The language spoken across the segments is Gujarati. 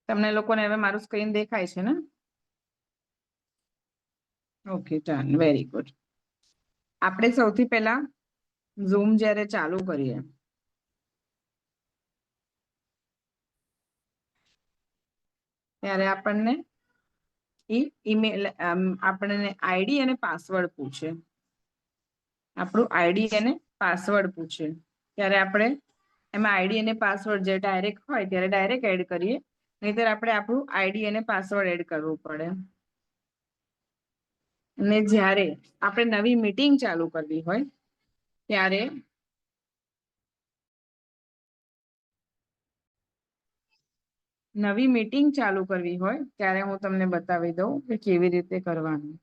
તમને લોકોને હવે મારું સ્ક્રીન દેખાય છે ને? Okay, done, very good. આપણે સૌથી પહેલા ઝૂમ જ્યારે ચાલુ કરીએ ત્યારે આપણને ઈમેલ આપણને આઈડી અને પાસવર્ડ પૂછે. આપણું આઈડી અને પાસવર્ડ પૂછે ત્યારે આપણે એમાં આઈડી અને પાસવર્ડ જે ડાયરેક્ટ હોય ત્યારે ડાયરેક્ટ એડ કરીએ, નહીતર આપણે આપણું આઈડી અને પાસવર્ડ એડ કરવું પડે. અને જ્યારે આપણે નવી મીટિંગ ચાલુ કરવી હોય ત્યારે હું તમને બતાવી દઉં કે કેવી રીતે કરવાનું.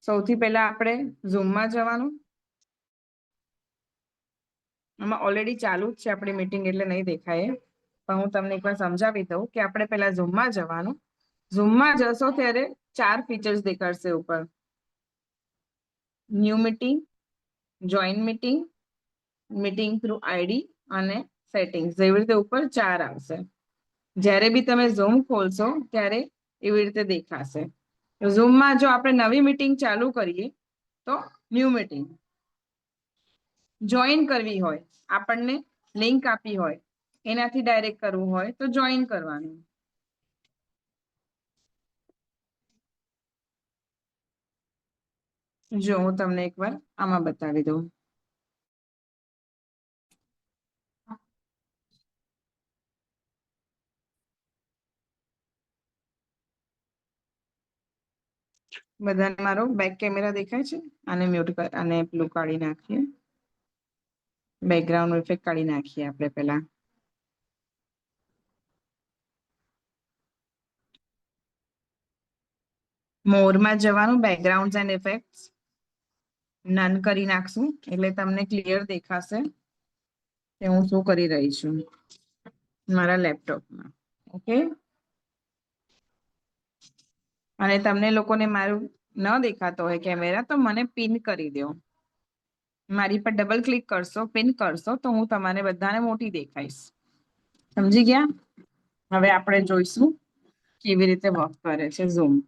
સૌથી પહેલા આપણે ઝૂમમાં જવાનું. આમાં ઓલરેડી ચાલુ જ છે આપણી મીટિંગ એટલે નહીં દેખાય, પણ હું તમને એકવાર સમજાવી દઉં કે આપણે પહેલા ઝૂમમાં જવાનું. ઝૂમમાં જશો ત્યારે 4 ફીચર્સ દેખાડશે ઉપર: new meeting, join meeting, meeting through ID અને સેટિંગ્સ. એવી રીતે ઉપર 4 આવશે. જ્યારે બી તમે ઝૂમ ખોલશો ત્યારે એવી રીતે દેખાશે. ઝૂમમાં જો આપણે નવી મીટિંગ ચાલુ કરીએ તો ન્યૂ મીટિંગ, જોઈન કરવી હોય, આપણને લિંક આપી હોય, એનાથી ડાયરેક્ટ કરવું હોય તો જોઈન કરવાનું. જો હું તમને એકવાર આમાં બતાવી દઉં. બધાને મારો બેક કેમેરા દેખાય છે? આને મ્યુટ કર, આને પેલું કાઢી નાખીએ, બેકગ્રાઉન્ડ ઇફેક્ટ કાઢી નાખીએ આપણે પહેલા. મોરમાં જવાનું, બેકગ્રાઉન્ડ એન્ડ ઇફેક્ટ્સ નન કરી નાખશું એટલે તમને ક્લિયર દેખાશે કે હું શું કરી રહી છું મારા લેપટોપમાં. ઓકે, અને તમને લોકોને મારું ન દેખાતો હોય કેમેરા તો મને પિન કરી દો. મારી પર ડબલ ક્લિક કરશો, પિન કરશો તો હું તમારે બધાને મોટી દેખાઈશ. સમજી ગયા? હવે આપણે જોઈશું કેવી રીતે વર્ક કરે છે ઝૂમ.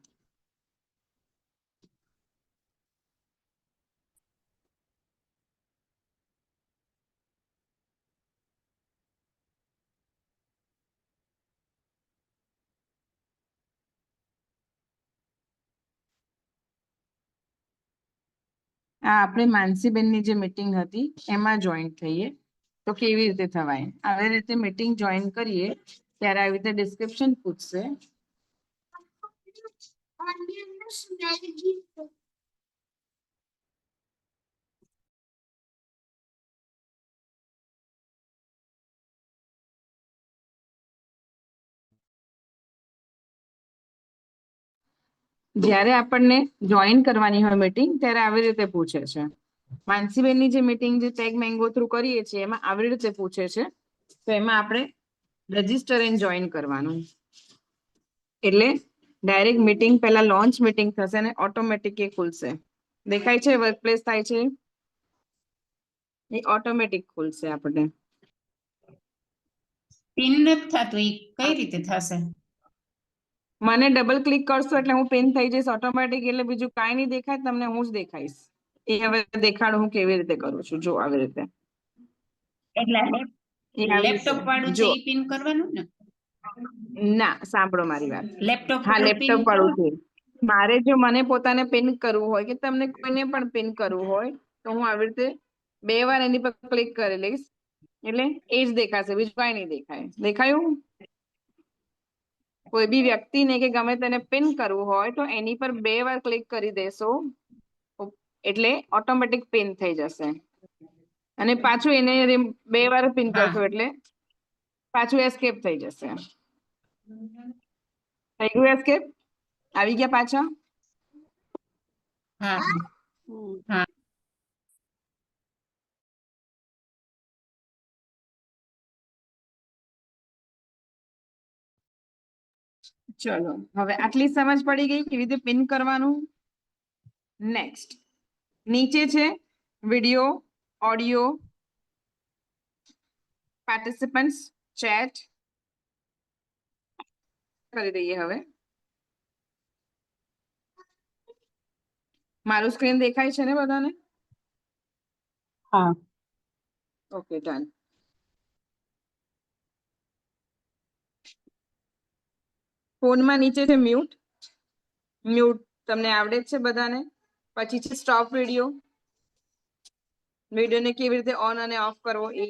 આ આપણે માનસીબેનની જે મીટિંગ હતી એમાં જોઈન થઈએ તો કેવી રીતે થવાય. આવી રીતે મીટિંગ જોઈન કરીએ ત્યારે આવી રીતે ડિસ્ક્રિપ્શન પૂછશે. જ્યારે આપણને જોઈન કરવાની હોય મીટિંગ ત્યારે આવી રીતે પૂછે છે. માનસીબેનની જે મીટિંગ જે ટેગ મેંગો થ્રુ કરીએ છીએ એમાં આવી રીતે પૂછે છે, તો એમાં આપણે રજીસ્ટર એન્ડ જોઈન કરવાનું. એટલે ડાયરેક્ટ મીટિંગ પહેલા લોન્ચ મીટિંગ થશે અને ઓટોમેટિક એ ખુલશે. દેખાય છે વર્કપ્લેસ થાય છે એ ઓટોમેટિક ખુલશે. આપણે પિન નથી થતું, એ કઈ રીતે થશે? મને ડબલ ક્લિક કરશો એટલે હું પિન થઈ જઈશ ઓટોમેટિક, એટલે બીજું કાંઈ નહીં દેખાય, તમને હું જ દેખાઈશ. એ હવે દેખાડું હું કેવી રીતે કરું છું. જો આવી રીતે, એટલે લેપટોપ વાળું છે એ પિન કરવાનું ને? ના, સાંભળો મારી વાત. લેપટોપ હા, લેપટોપ વાળું છે. મારે જો મને પોતાને પિન કરવું હોય કે તમને કોઈને પણ પિન કરવું હોય તો હું આવી રીતે 2 વાર એની પર ક્લિક કરી લઈશ એટલે એ જ દેખાશે, બીજું કાંઈ નહીં દેખાય. દેખાયું? કોઈ બી વ્યક્તિને કે ગમે તેને પિન કરવું હોય તો એની પર 2 વાર ક્લિક કરી દેશો એટલે ઓટોમેટિક પિન થઈ જશે. અને પાછું એને 2 વાર પિન કરશો એટલે પાછું એસ્કેપ થઈ જશે. થઈ ગયું એસ્કેપ? આવી ગયા પાછા? હા, હા. ચલો હવે આટલી સમજ પડી ગઈ કેવી રીતે પિન કરવાનું. નેક્સ્ટ નીચે છે વિડિયો, ઓડિયો, પાર્ટિસિપન્ટ્સ, ચેટ કરી દઈએ. હવે મારું સ્ક્રીન દેખાય છે ને બધાને? હા. Okay done. ફોનમાં નીચે છે મ્યુટ. મ્યુટ તમને આવડે જ છે બધાને. પછી છે સ્ટોપ વિડિયો. વિડિયોને કેવી રીતે ઓન અને ઓફ કરવો એ.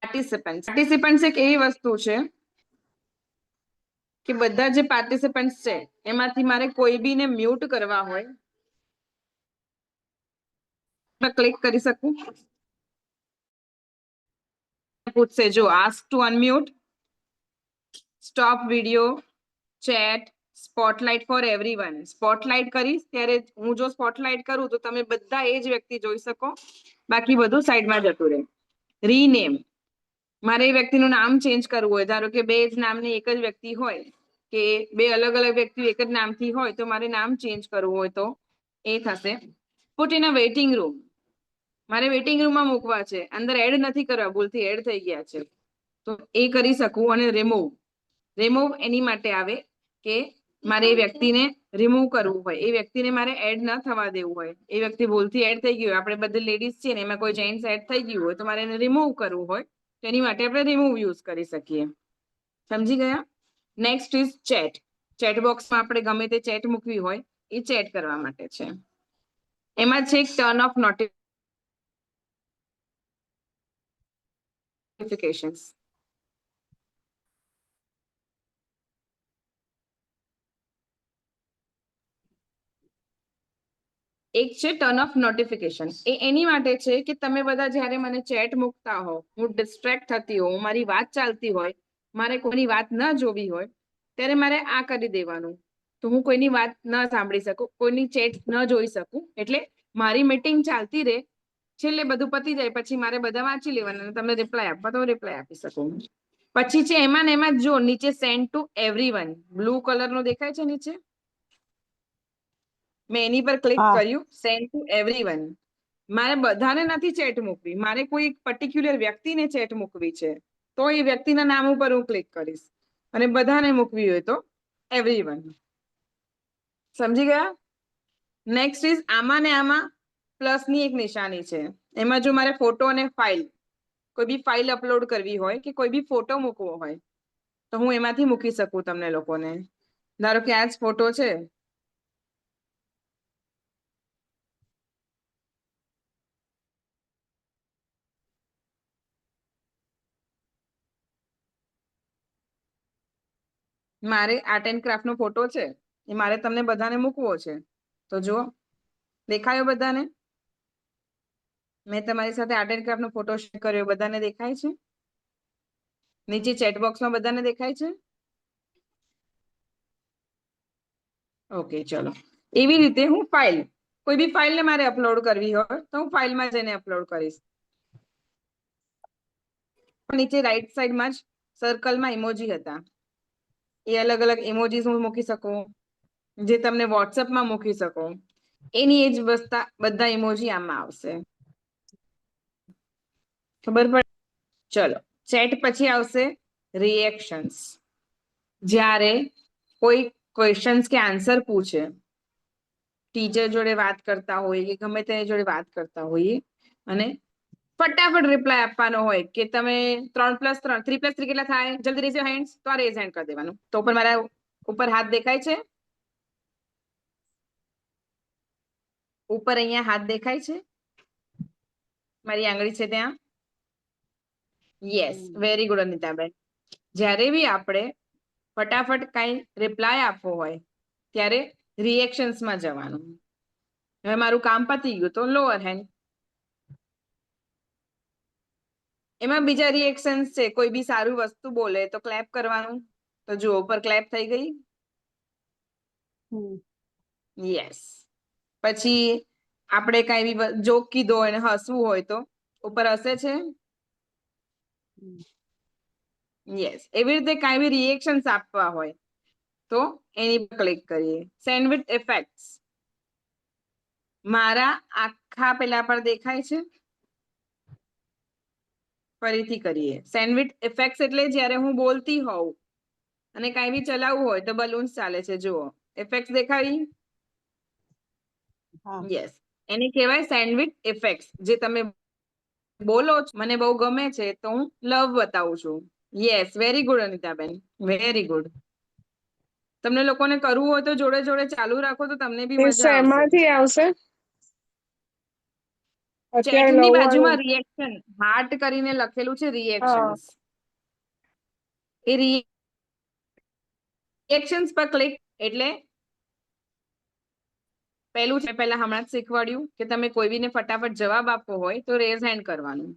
પાર્ટિસિપન્ટ્સ એક એવી વસ્તુ છે કે બધા જે પાર્ટિસિપન્ટ્સ છે એમાંથી મારે કોઈ બીને મ્યુટ કરવા હોય ક્લિક કરી શકું. પૂછશે જો ask to unmute, stop video, chat, spotlight for everyone. Spotlight કરીશ ત્યારે હું જો સ્પોટલાઇટ કરું તો તમે બધા એ જ વ્યક્તિ જોઈ શકો, બાકી બધું સાઈડમાં જતું રહે. રીનેમ, મારે એ વ્યક્તિનું નામ ચેન્જ કરવું હોય, ધારો કે બે જ નામની એક જ વ્યક્તિ હોય કે બે અલગ અલગ વ્યક્તિ એક જ નામથી હોય તો મારે નામ ચેન્જ કરવું હોય તો એ થશે. Put in a waiting room, મારે વેઇટિંગ રૂમમાં મૂકવા છે, અંદર એડ નથી કરવા, ભૂલથી એડ થઈ ગયા છે તો એ કરી શકું. અને રિમૂવ, રિમૂવ એની માટે આવે કે મારે એ વ્યક્તિને રિમૂવ કરવું હોય, એ વ્યક્તિને મારે એડ ન થવા દેવું હોય. એ વ્યક્તિ ભૂલથી એડ થઈ ગયું હોય, આપણે બધી લેડીઝ છીએ ને એમાં કોઈ જેન્ટ્સ એડ થઈ ગયું હોય તો મારે એને રિમૂવ કરવું હોય તો એની માટે આપણે રિમૂવ યુઝ કરી શકીએ. સમજી ગયા? Next is chat. ચેટ બોક્સમાં આપણે ગમે તે ચેટ મૂકવી હોય એ ચેટ કરવા માટે છે. એમાં છે ટર્ન ઓફ નોટિફિકેશન્સ. એક છે ટર્ન ઓફ નોટિફિકેશન. એ એની માટે છે કે તમે બધા જ્યારે મને ચેટ મૂકતા હો, હું ડિસ્ટ્રેક્ટ થતી હોઉં, મારી વાત ચાલતી હોય, મારે કોઈની વાત ન જોવી હોય ત્યારે મારે આ કરી દેવાનું તો હું કોઈની વાત ન સાંભળી શકું, કોઈની ચેટ ન જોઈ શકું. એટલે મારી મીટિંગ ચાલતી રહે, છેલ્લે બધું પતી જાય પછી મારે બધા વાંચી લેવાના અને તમને રિપ્લાય આપવા તો રિપ્લાય આપી શકું. પછી છે એમાં ને એમાં જો નીચે સેન્ડ ટુ એવરીવન, બ્લુ કલરનો દેખાય છે નીચે, મેં એની પર ક્લિક કર્યું, સેન્ડ ટુ એવરીવન. મારે બધાને નથી ચેટ મૂકવી, મારે કોઈ પર્ટિક્યુલર વ્યક્તિને ચેટ મૂકવી છે તો એ વ્યક્તિના નામ ઉપર હું ક્લિક કરીશ, અને બધાને મૂકવી હોય તો એવરીવન. સમજી ગયા? નેક્સ્ટ ઇઝ આમાં ને આમાં પ્લસની એક નિશાની છે. એમાં જો મારે ફોટો અને ફાઇલ, કોઈ બી ફાઇલ અપલોડ કરવી હોય કે કોઈ બી ફોટો મૂકવો હોય તો હું એમાંથી મૂકી શકું તમને લોકોને. ધારો કે આ જ ફોટો છે, મારે આર્ટ એન્ડ ક્રાફ્ટ નો ફોટો છે, એ મારે તમને બધાને મૂકવો છે તો જો દેખાયો બધાને? મેં તમારી સાથે આર્ટ એન્ડ ક્રાફ્ટ નો ફોટો શેર કર્યો, બધાને દેખાય છે? નીચે ચેટ બોક્સમાં બધાને દેખાય છે? ઓકે ચલો. એવી રીતે હું ફાઇલ, કોઈ બી ફાઇલને મારે અપલોડ કરવી હોય તો હું ફાઇલમાં જઈને અપલોડ કરીશ. નીચે રાઈટ સાઈડમાં જ સર્કલમાં ઇમોજી હતા, એ અલગ અલગ ઇમોજીસ હું મૂકી શકું, જે તમને વોટ્સએપમાં મૂકી શકો એની એ જ બધા ઇમોજી આમાં આવશે. ખબર પડે? ચલો, ચેટ પછી આવશે રિએક્શન્સ. જ્યારે કોઈ ક્વેશ્ચન્સ કે આન્સર પૂછે, ટીચર જોડે વાત કરતા હોય કે ગમે તેની જોડે વાત કરતા હોઈએ અને ફટાફટ રિપ્લાય આપવાનો હોય કે તમે 3+3 3+3 કેટલા થાય, જલ્દી રેઝ યોર હેન્ડ્સ, તો આ રેઝ હેન્ડ કરી દેવાનું. તો ઉપર મારા ઉપર હાથ દેખાય છે? ઉપર અહીંયા હાથ દેખાય છે? મારી આંગળી છે ત્યાં? Yes, very good Anitaben. જ્યારે બી આપણે ફટાફટ કઈ રિપ્લાય આપવો હોય ત્યારે રિએક્શન્સમાં જવાનું. હવે મારું કામ પતી ગયું તો લોઅર હેન્ડ. એમાં બીજા રિએક્શન્સ છે, કોઈ બી સારું વસ્તુ બોલે તો ક્લેપ કરવાનું, તો જુઓ ઉપર ક્લેપ થઈ ગઈ. યસ. પછી આપણે કઈ બી જોક કીધો હોય હસવું હોય તો ઉપર હસે છે? યસ, એવી રીતે કાંઈ બી રિએક્શન્સ આપવા હોય તો એની પર ક્લિક કરીએ. સેન્ડ વિથ ઇફેક્ટ્સ મારા આખા પેલા પર દેખાય છે. ફરીથી કરીએ. સેન્ડ વિથ ઇફેક્ટ્સ એટલે જ્યારે હું બોલતી હોઉં અને કાંઈ બી ચલાવવું હોય તો બલૂન્સ ચાલે છે, જુઓ ઇફેક્ટ્સ દેખાડી. હા. યસ, એને કહેવાય સેન્ડ વિથ ઇફેક્ટ્સ. જે તમે બોલો છો મને બહુ ગમે છે તો હું લવ બતાવું છું. Yes, very good Anitaben, very good. તમને લોકોને કરવું હોય તો જોડે જોડે ચાલુ રાખો તો તમને બી મજા આવશે. એમાંથી આવશે અત્યારે ચેટની લવવાનું. બાજુમાં રિએક્શન હાર્ટ કરીને લખેલું છે, રિએક્શન્સ. એ રિએક્શન્સ પર ક્લિક એટલે પહેલું છે, પહેલા હમણાં જ શીખવાડ્યું કે તમે કોઈ બીને ફટાફટ જવાબ આપવો હોય તો રેઝ હેન્ડ કરવાનું.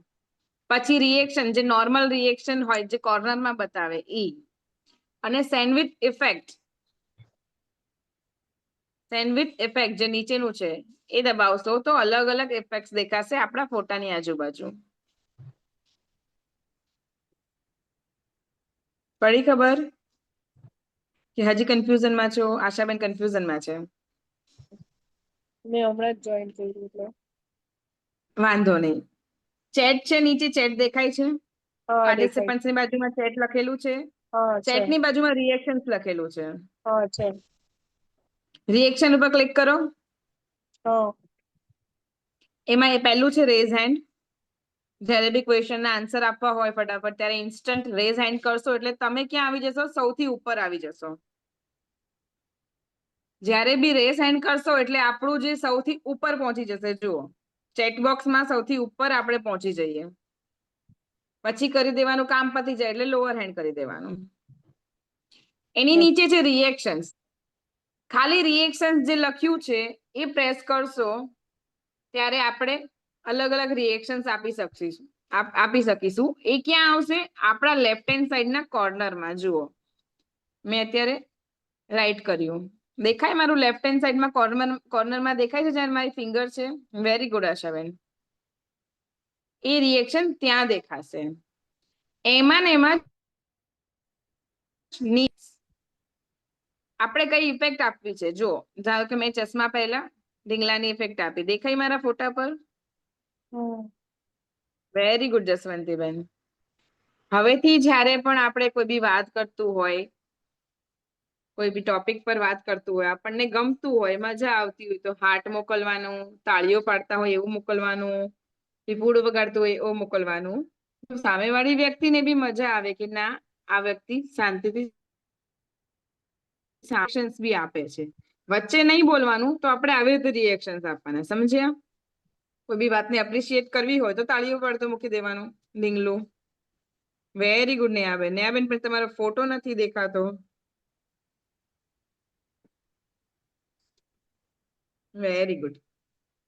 પછી રિએક્શન જે નોર્મલ રિએક્શન હોય જે કોર્નરમાં બતાવે ઈ, અને send with effect. Send with effect જે નીચેનું છે એ દબાવશો તો અલગ અલગ ઇફેક્ટ દેખાશે આપણા ફોટાની આજુબાજુ. પડી ખબર કે હજી કન્ફ્યુઝનમાં છો? આશાબેન કન્ફ્યુઝનમાં છે. મેં હમણાં જ જોઈન કર્યું એટલે. વાંધો નહીં. ચેટ છે, નીચે ચેટ દેખાય છે. હા, દેખાય. પાર્ટિસિપન્ટ્સ ની બાજુમાં ચેટ લખેલું છે. હા છે. ચેટ ની બાજુમાં રિએક્શન્સ લખેલું છે. હા છે. રિએક્શન ઉપર ક્લિક કરો. હા. એમાં એ પહેલું છે રેઝ હેન્ડ. જ્યારે બી ક્વેશ્ચન ના આન્સર આપવા હોય ફટાફટ ત્યારે ઇન્સ્ટન્ટ રેઝ હેન્ડ કરશો એટલે તમે ક્યાં આવી જશો? સૌથી ઉપર આવી જશો. જ્યારે બી રેઝ હેન્ડ કરશો એટલે આપણું જે સૌથી ઉપર પહોંચી જશે. જુઓ ચેટબોક્સમાં સૌથી ઉપર આપણે પહોંચી જઈએ. પછી કરી દેવાનું, કામ પતી જાય એટલે લોઅર હેન્ડ કરી દેવાનું. એની નીચે છે રિએક્શન્સ. ખાલી રિએક્શન્સ જે લખ્યું છે એ પ્રેસ કરશો ત્યારે આપણે અલગ અલગ રિએક્શન્સ આપી શકીશું. એ ક્યાં આવશે? આપણા લેફ્ટ હેન્ડ સાઈડના કોર્નરમાં. જુઓ મેં અત્યારે રાઈટ કર્યું, દેખાય મારું લેફ્ટ હેન્ડ સાઈડમાં કોર્નરમાં દેખાય છે જ્યારે મારી ફિંગર છે. Very good Ashaben. એ રિએક્શન ત્યાં દેખાશે. એમાં ને એમાં આપણે કઈ ઇફેક્ટ આપવી છે? જો ધારો કે મેં ચશ્મા પહેલા ઢીંગલાની ઇફેક્ટ આપી, દેખાય મારા ફોટા પર? Very good Jaswantiben. હવેથી જ્યારે પણ આપણે કોઈ બી વાત કરતું હોય, કોઈ બી ટોપિક પર વાત કરતું હોય, આપણને ગમતું હોય, મજા આવતી હોય તો હાર્ટ મોકલવાનું, તાળીઓ પાડતા હોય એવું મોકલવાનું, પીપુડું વગાડતું હોય એવું મોકલવાનું. સામેવાળી વ્યક્તિને બી મજા આવે કે ના આ વ્યક્તિ શાંતિથી રિએક્શન્સ બી આપે છે. વચ્ચે નહીં બોલવાનું, તો આપણે આવી રીતે રિએક્શન્સ આપવાના. સમજ્યા? કોઈ બી વાતને એપ્રિશિએટ કરવી હોય તો તાળીઓ પાડતો મૂકી દેવાનું, ડીંગલું. વેરી ગુડ નેહાબેન. નેહાબેન પણ તમારો ફોટો નથી દેખાતો. Very good,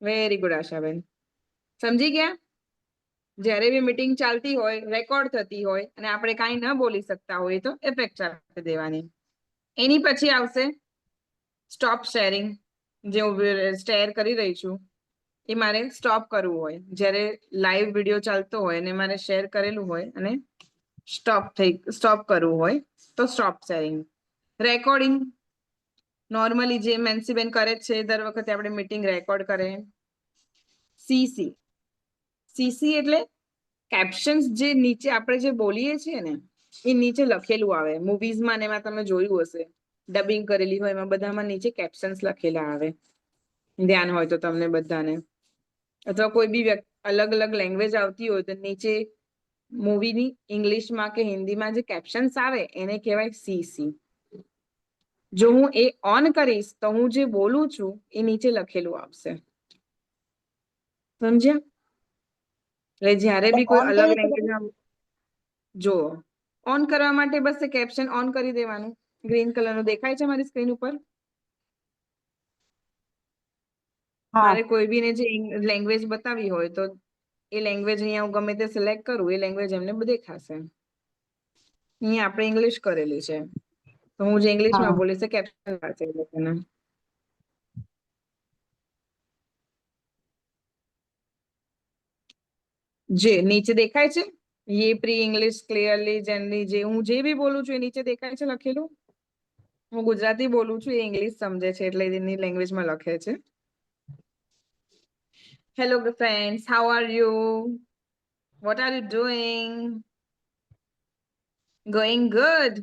very good Ashaben. સમજી ગયા? જ્યારે બી મીટિંગ ચાલતી હોય, રેકોર્ડ થતી હોય અને આપણે કાંઈ ન બોલી શકતા હોય તો ઇફેક્ટ આપી દેવાની. એની પછી આવશે સ્ટોપ શેરિંગ. જે હું શેર કરી રહી છું એ મારે સ્ટોપ કરવું હોય, જ્યારે લાઈવ વિડીયો ચાલતો હોય અને મારે શેર કરેલું હોય અને સ્ટોપ કરવું હોય તો સ્ટોપ શેરિંગ. રેકોર્ડિંગ નોર્મલી જે મેન્સીબેન કરે છે દર વખતે આપણે મીટિંગ રેકોર્ડ કરે. સીસી એટલે કેપ્શન્સ. જે નીચે આપણે જે બોલીએ છીએ ને એ નીચે લખેલું આવે. મૂવીઝમાં ને એમાં તમે જોયું હશે, ડબિંગ કરેલી હોય એમાં બધામાં નીચે કેપ્શન્સ લખેલા આવે. ધ્યાન હોય તો તમને બધાને. અથવા કોઈ બી અલગ અલગ લેંગ્વેજ આવતી હોય તો નીચે મૂવીની ઇંગ્લિશમાં કે હિન્દીમાં જે કેપ્શન્સ આવે એને કહેવાય સીસી. જો હું એ ઓન કરીશ તો હું જે બોલું છું એ નીચે લખેલું આવશે. સમજ્યા? એટલે જ્યારે બી કોઈ અલગ લેંગ્વેજમાં જો ઓન કરવા માટે બસ કેપ્શન ઓન કરી દેવાનું. ગ્રીન કલરનું દેખાય છે મારી સ્ક્રીન ઉપર? મારે કોઈ બીને જે લેંગ્વેજ બતાવી હોય તો એ લેંગ્વેજ અહીંયા હું ગમે તે સિલેક્ટ કરું, એ લેંગ્વેજ એમને દેખાશે. અહીંયા આપણે ઇંગ્લિશ કરેલી છે તો હું જે ઇંગ્લિશમાં બોલીશ કેપ્શન આવશે એ લોકોને. જે નીચે દેખાય છે ये प्री इंग्लिश क्लियरली जनरली જે હું જે બી બોલું છું એ નીચે દેખાય છે લખેલું? હું ગુજરાતી બોલું છું એ ઇંગ્લિશ સમજે છે એટલે એની લેંગ્વેજમાં લખે છે. Hello friends, how are you? What are you doing? Going good.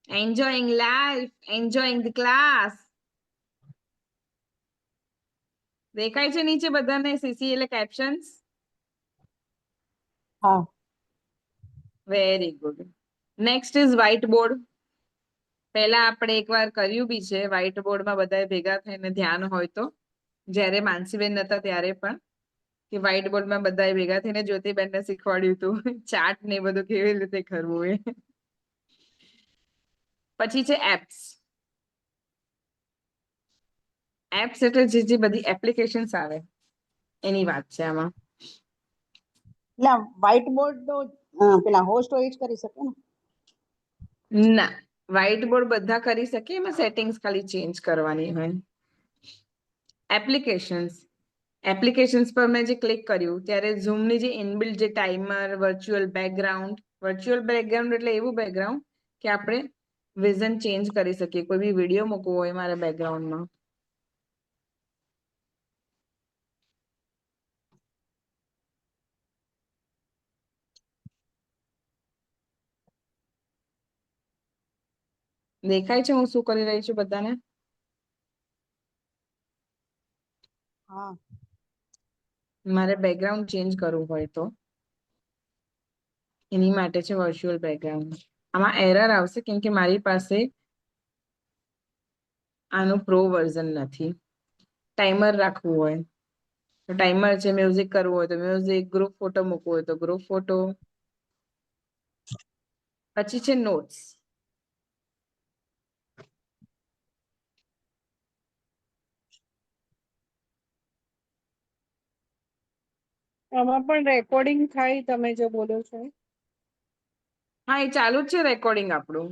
Enjoying life, enjoying the class. દેખાય છે નીચે બધાને સીસી એટલે કેપ્શન્સ? હા. Very good. Next is white board. પહેલા આપણે એકવાર કર્યું બી છે વ્હાઇટ બોર્ડમાં બધાએ ભેગા થઈને ધ્યાન હોય તો, જ્યારે માનસીબેન નતા ત્યારે પણ, કે વ્હાઇટ બોર્ડમાં બધાએ ભેગા થઈને જ્યોતિબેનને શીખવાડ્યું હતું ચાર્ટ ને એ બધું કેવી રીતે કરવું એ. પછી છે એપ્સ. એપ્સ એટલે જે બધી એપ્લિકેશન્સ આવે એની વાત છે આમાં. એટલે વ્હાઇટ બોર્ડ તો પેલા હોસ્ટ હોય જ કરી શકે ને? ના, વ્હાઇટ બોર્ડ બધા કરી શકે, એમાં સેટિંગ્સ ખાલી ચેન્જ કરવાની હોય. એપ્લિકેશન્સ. એપ્લિકેશન્સ પર મેં જે ક્લિક કર્યું ત્યારે ઝૂમની જે ઇનબિલ્ટ જે ટાઈમર, વર્ચ્યુઅલ બેકગ્રાઉન્ડ એટલે એવું બેકગ્રાઉન્ડ કે આપણે વિઝન ચેન્જ કરી શકીએ. કોઈ બી વિડીયો મૂકવો હોય મારા બેકગ્રાઉન્ડમાં. દેખાય છે હું શું કરી રહી છું બધાને? હા. મારે બેકગ્રાઉન્ડ ચેન્જ કરવું હોય તો એની માટે છે વર્ચ્યુઅલ બેકગ્રાઉન્ડ. આમાં એરર આવશે કેમ કે મારી પાસે આનું પ્રો વર્ઝન નથી. ટાઈમર રાખવું હોય તો ટાઈમર છે, મ્યુઝિક કરવું હોય તો મ્યુઝિક, ગ્રુપ ફોટો મૂકવો હોય તો ગ્રુપ ફોટો. પછી છે નોટ્સ. આમાં પણ રેકોર્ડિંગ થાય તમે જે બોલો છો એ? હા, એ ચાલુ જ છે રેકોર્ડિંગ આપણું.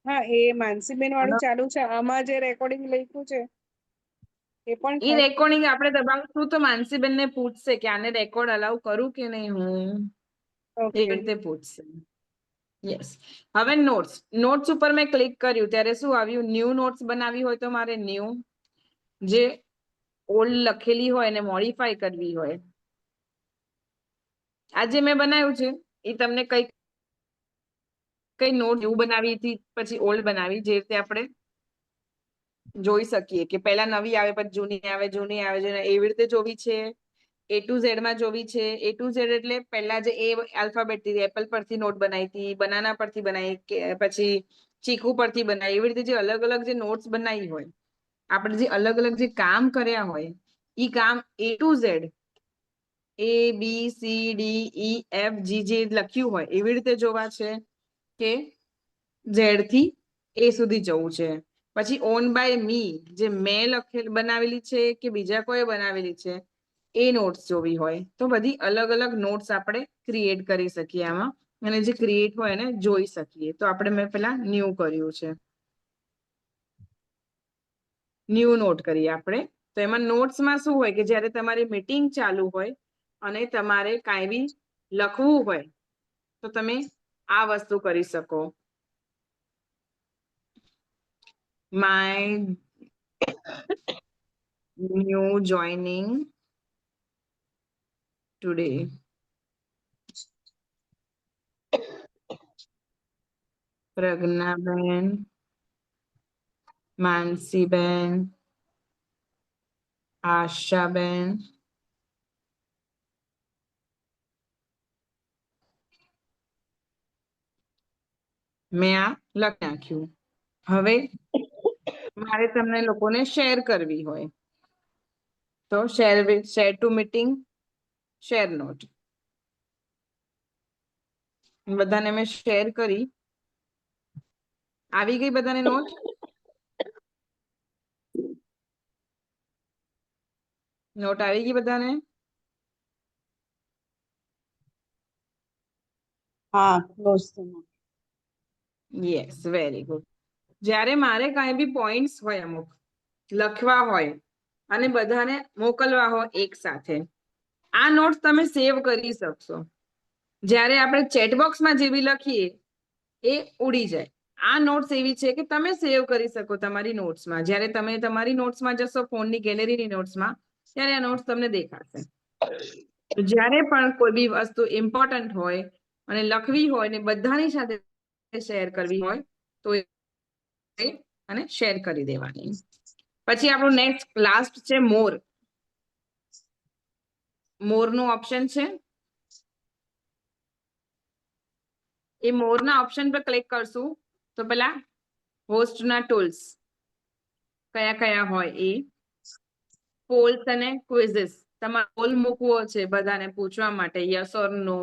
હા, એ માનસીબેન વાળું ચાલુ છે. આમાં જે રેકોર્ડિંગ લખ્યું છે એ પણ એ થાય? રેકોર્ડિંગ આપણે દબાવશું તો માનસીબેનને પૂછશે કે આને રેકોર્ડ અલાઉ કરું કે નહીં હું. એ ઓકે. રીતે પૂછશે. યસ. હવે નોટ્સ. નોટ્સ ઉપર મેં ક્લિક કર્યું ત્યારે શું આવ્યું? ન્યૂ નોટ્સ બનાવી હોય તો મારે ન્યૂ, જે ઓલ્ડ લખેલી હોય એને મોડિફાઈ કરવી હોય. આ જે મેં બનાવ્યું છે એ તમને કઈ નોટ ન્યૂ બનાવી હતી પછી ઓલ્ડ બનાવી, જે રીતે આપણે જોઈ શકીએ કે પહેલા નવી આવે પછી જૂની આવે, જૂની આવે, એવી રીતે જોવી છે. A to Z માં જોવી છે. A to Z એટલે પહેલા જે એ આલ્ફાબેટ એપલ પરથી નોટ બનાવી હતી, બનાના પરથી બનાવી, પછી ચીકુ પરથી બનાવી, એવી રીતે જે અલગ અલગ જે નોટ્સ બનાવી હોય, આપણે જે અલગ અલગ જે કામ કર્યા હોય એ કામ A to Z, ABCDEFG જે લખ્યું હોય એવી રીતે જોવા છે કે ઝેડ થી એ સુધી જવું છે. પછી ઓન બાય મી, જે મેં બનાવેલી છે કે બીજા કોઈ બનાવેલી છે એ નોટ્સ જોવી હોય તો બધી અલગ અલગ નોટ્સ આપણે ક્રિએટ કરી શકીએ આમાં, અને જે ક્રિએટ હોય એને જોઈ શકીએ. તો આપણે મેં પેલા ન્યૂ કર્યું છે, ન્યૂ નોટ કરીએ આપણે. તો એમાં નોટ્સમાં શું હોય કે જ્યારે તમારી મીટિંગ ચાલુ હોય અને તમારે કાંઈ બી લખવું હોય તો તમે આ વસ્તુ કરી શકો. My new joining today. Pragnaben, માનસીબેન, Ashaben, મેં આ લખી નાખ્યું. હવે મારે તમને લોકોને શેર કરવી હોય તો share to meeting, share note. બધાને મેં શેર કરી. આવી ગઈ બધાને નોટ? નોટ આવી ગઈ બધાને? હા, ક્લોઝ છે. Yes, very good. જ્યારે મારે કાંઈ બી પોઈન્ટ્સ હોય અમુક લખવા હોય અને બધાને મોકલવા હોય એક સાથે, આ નોટ્સ તમે સેવ કરી શકશો. જ્યારે આપણે ચેટબોક્સમાં જે બી લખીએ એ ઉડી જાય. આ નોટ્સ એવી છે કે તમે સેવ કરી શકો તમારી નોટ્સમાં. જ્યારે તમે તમારી નોટ્સમાં જશો ફોનની ગેલેરીની નોટ્સમાં, ત્યારે આ નોટ્સ તમને દેખાશે. તો જ્યારે પણ કોઈ બી વસ્તુ ઇમ્પોર્ટન્ટ હોય અને લખવી હોય ને બધાની સાથે શેર કરવી હોય તો અને શેર કરી દેવાની. પછી આપણું નેક્સ્ટ લાસ્ટ છે મોર. મોરનું ઓપ્શન છે. એ મોરના ઓપ્શન પર ક્લિક કરશું તો પેલા હોસ્ટના ટૂલ્સ કયા કયા હોય એ, પોલ્સ અને ક્વિઝિસ. તમારે પોલ મૂકવો છે બધાને પૂછવા માટે, યસ ઓર નો,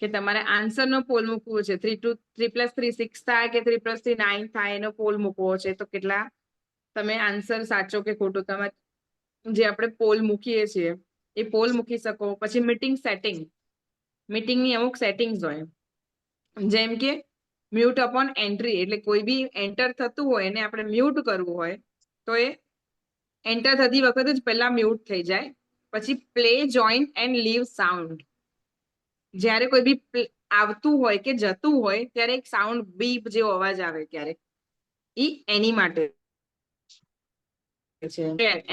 કે તમારે આન્સર નો પોલ મૂકવો છે. 3+3 6 થાય કે 3+3 9 થાય એનો પોલ મૂકવો છે. તો કેટલા તમે આન્સર સાચો કે ખોટું તમે જે આપણે પોલ મૂકીએ છીએ એ પોલ મૂકી શકો. પછી મીટિંગ સેટિંગ. મીટિંગની અમુક સેટિંગ્સ હોય, જેમ કે મ્યુટ અપોન એન્ટ્રી, એટલે કોઈ બી એન્ટર થતું હોય એને આપણે મ્યુટ કરવું હોય તો એ એન્ટર થતી વખતે જ પહેલા મ્યુટ થઈ જાય. પછી play, join and leave sound. જ્યારે કોઈ બી આવતું હોય કે જતું હોય ત્યારે એક સાઉન્ડ બીપ જેવો અવાજ આવે ક્યારેક, ઈ એની માટે છે.